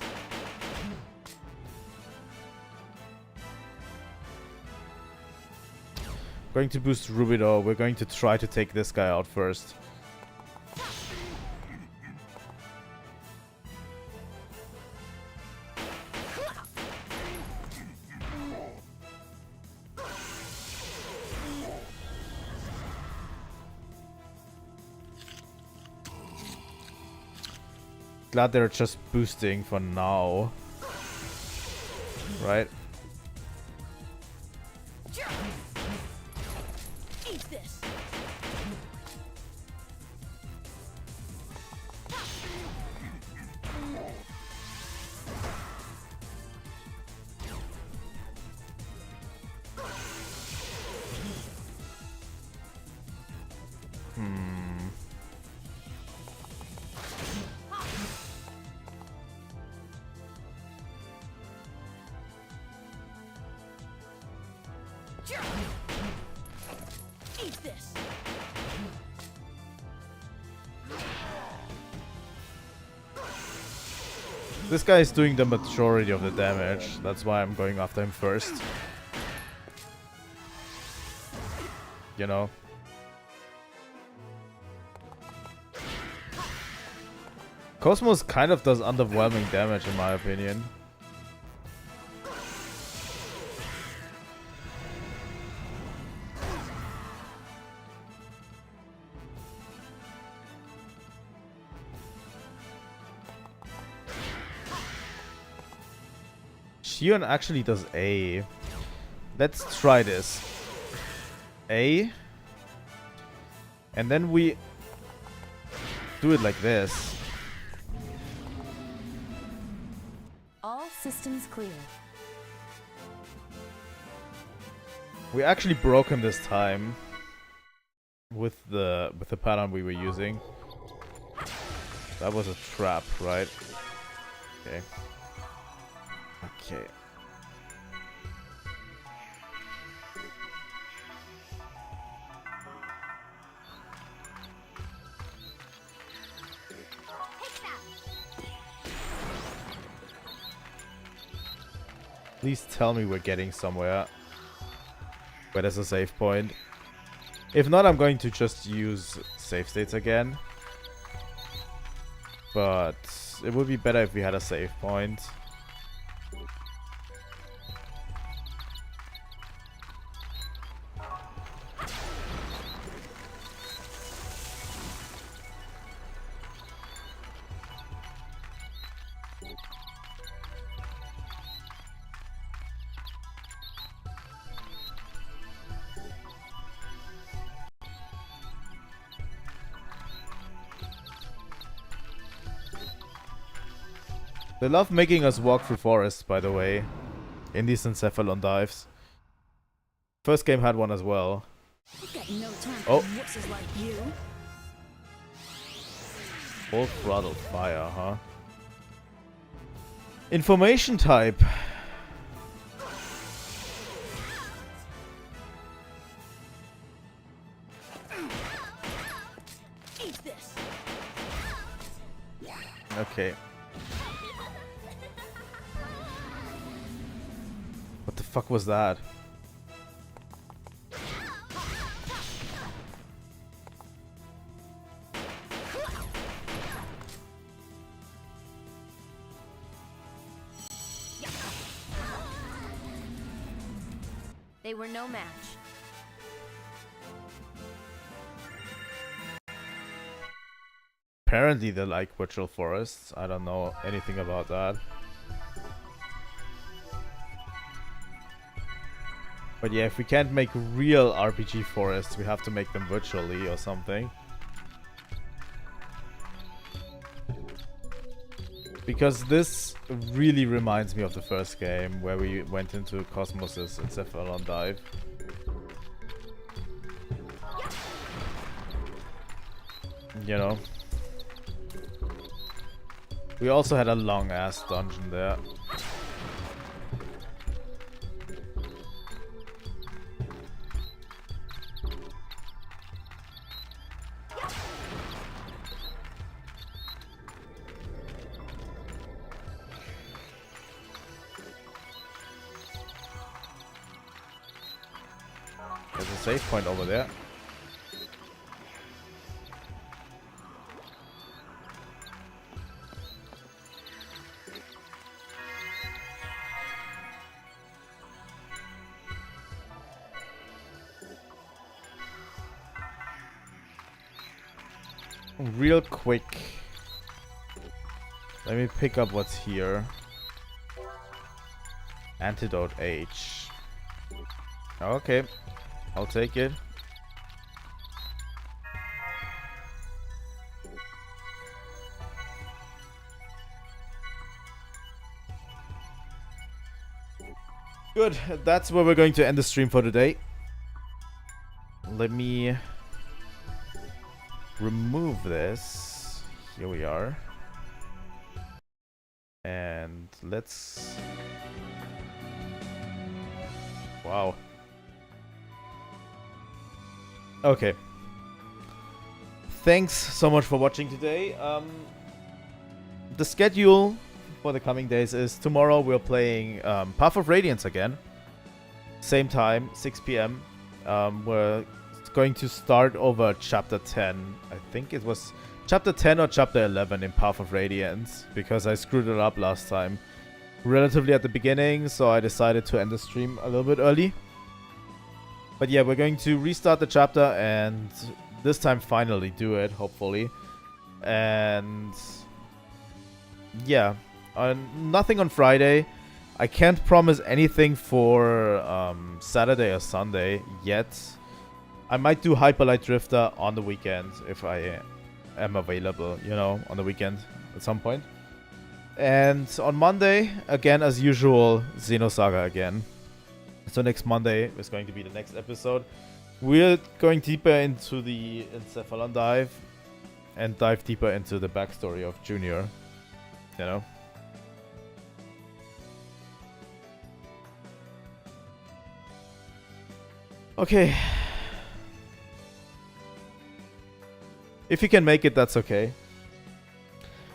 Going to boost Rubido. We're going to try to take this guy out first. Glad they're just boosting for now. Right? Eat this. Eat this. This guy is doing the majority of the damage. That's why I'm going after him first. You know. KOS-MOS kind of does underwhelming damage in my opinion. Shion actually does A. Let's try this. A. And then we do it like this. All systems clear. We actually broke him this time with the pattern we were using. That was a trap, right? Okay. Okay. Please tell me we're getting somewhere where there's a save point. If not, I'm going to just use save states again. But it would be better if we had a save point. They love making us walk through forests, by the way, in these Encephalon dives. First game had one as well. Got no time Oh. for wusses like you. Full throttle fire, huh? Information type. Eat this. Okay. What the fuck was that? They were no match. Apparently they like virtual forests. I don't know anything about that. But yeah, if we can't make real RPG forests, we have to make them virtually or something. Because this really reminds me of the first game where we went into KOS-MOS's Encephalon dive. You know. We also had a long ass dungeon there. There's a save point over there. Real quick, let me pick up what's here. Antidote H. Okay, I'll take it. Good, that's where we're going to end the stream for today. Let me remove this. Here we are. And let's... Wow. Okay. Thanks so much for watching today. The schedule for the coming days is tomorrow we're playing Path of Radiance again. Same time, 6 p.m. We're going to start over chapter 10. I think it was chapter 10 or chapter 11 in Path of Radiance, because I screwed it up last time relatively at the beginning, so I decided to end the stream a little bit early. But yeah, we're going to restart the chapter and this time finally do it, hopefully. And yeah, nothing on Friday. I can't promise anything for Saturday or Sunday yet. I might do Hyperlight Drifter on the weekend if I am available, you know, on the weekend at some point. And on Monday, again as usual, Xenosaga again. So next Monday is going to be the next episode. We're going deeper into the Encephalon dive and dive deeper into the backstory of Junior, you know. Okay. If you can make it, that's okay.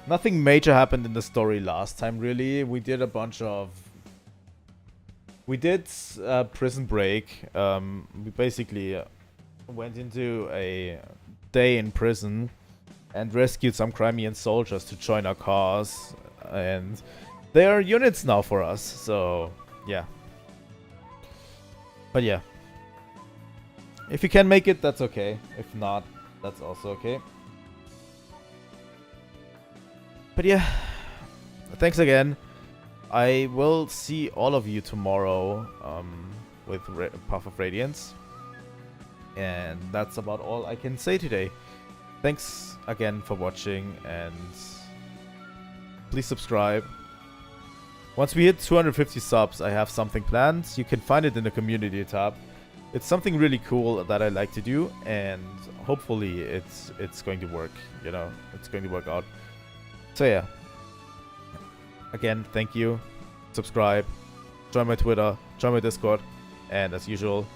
Nothing major happened in the story last time, really. We did a bunch of... We did Prison Break. We basically went into a day in prison and rescued some Crimean soldiers to join our cause. And they are units now for us, so yeah. But yeah. If you can make it, that's okay. If not, that's also okay. But yeah, thanks again. I will see all of you tomorrow with Path of Radiance. And that's about all I can say today. Thanks again for watching, and please subscribe. Once we hit 250 subs, I have something planned. You can find it in the community tab. It's something really cool that I like to do, and hopefully it's going to work, you know, it's going to work out. So yeah, again, thank you, subscribe, join my Twitter, join my Discord, and as usual,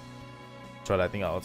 Trilightning out.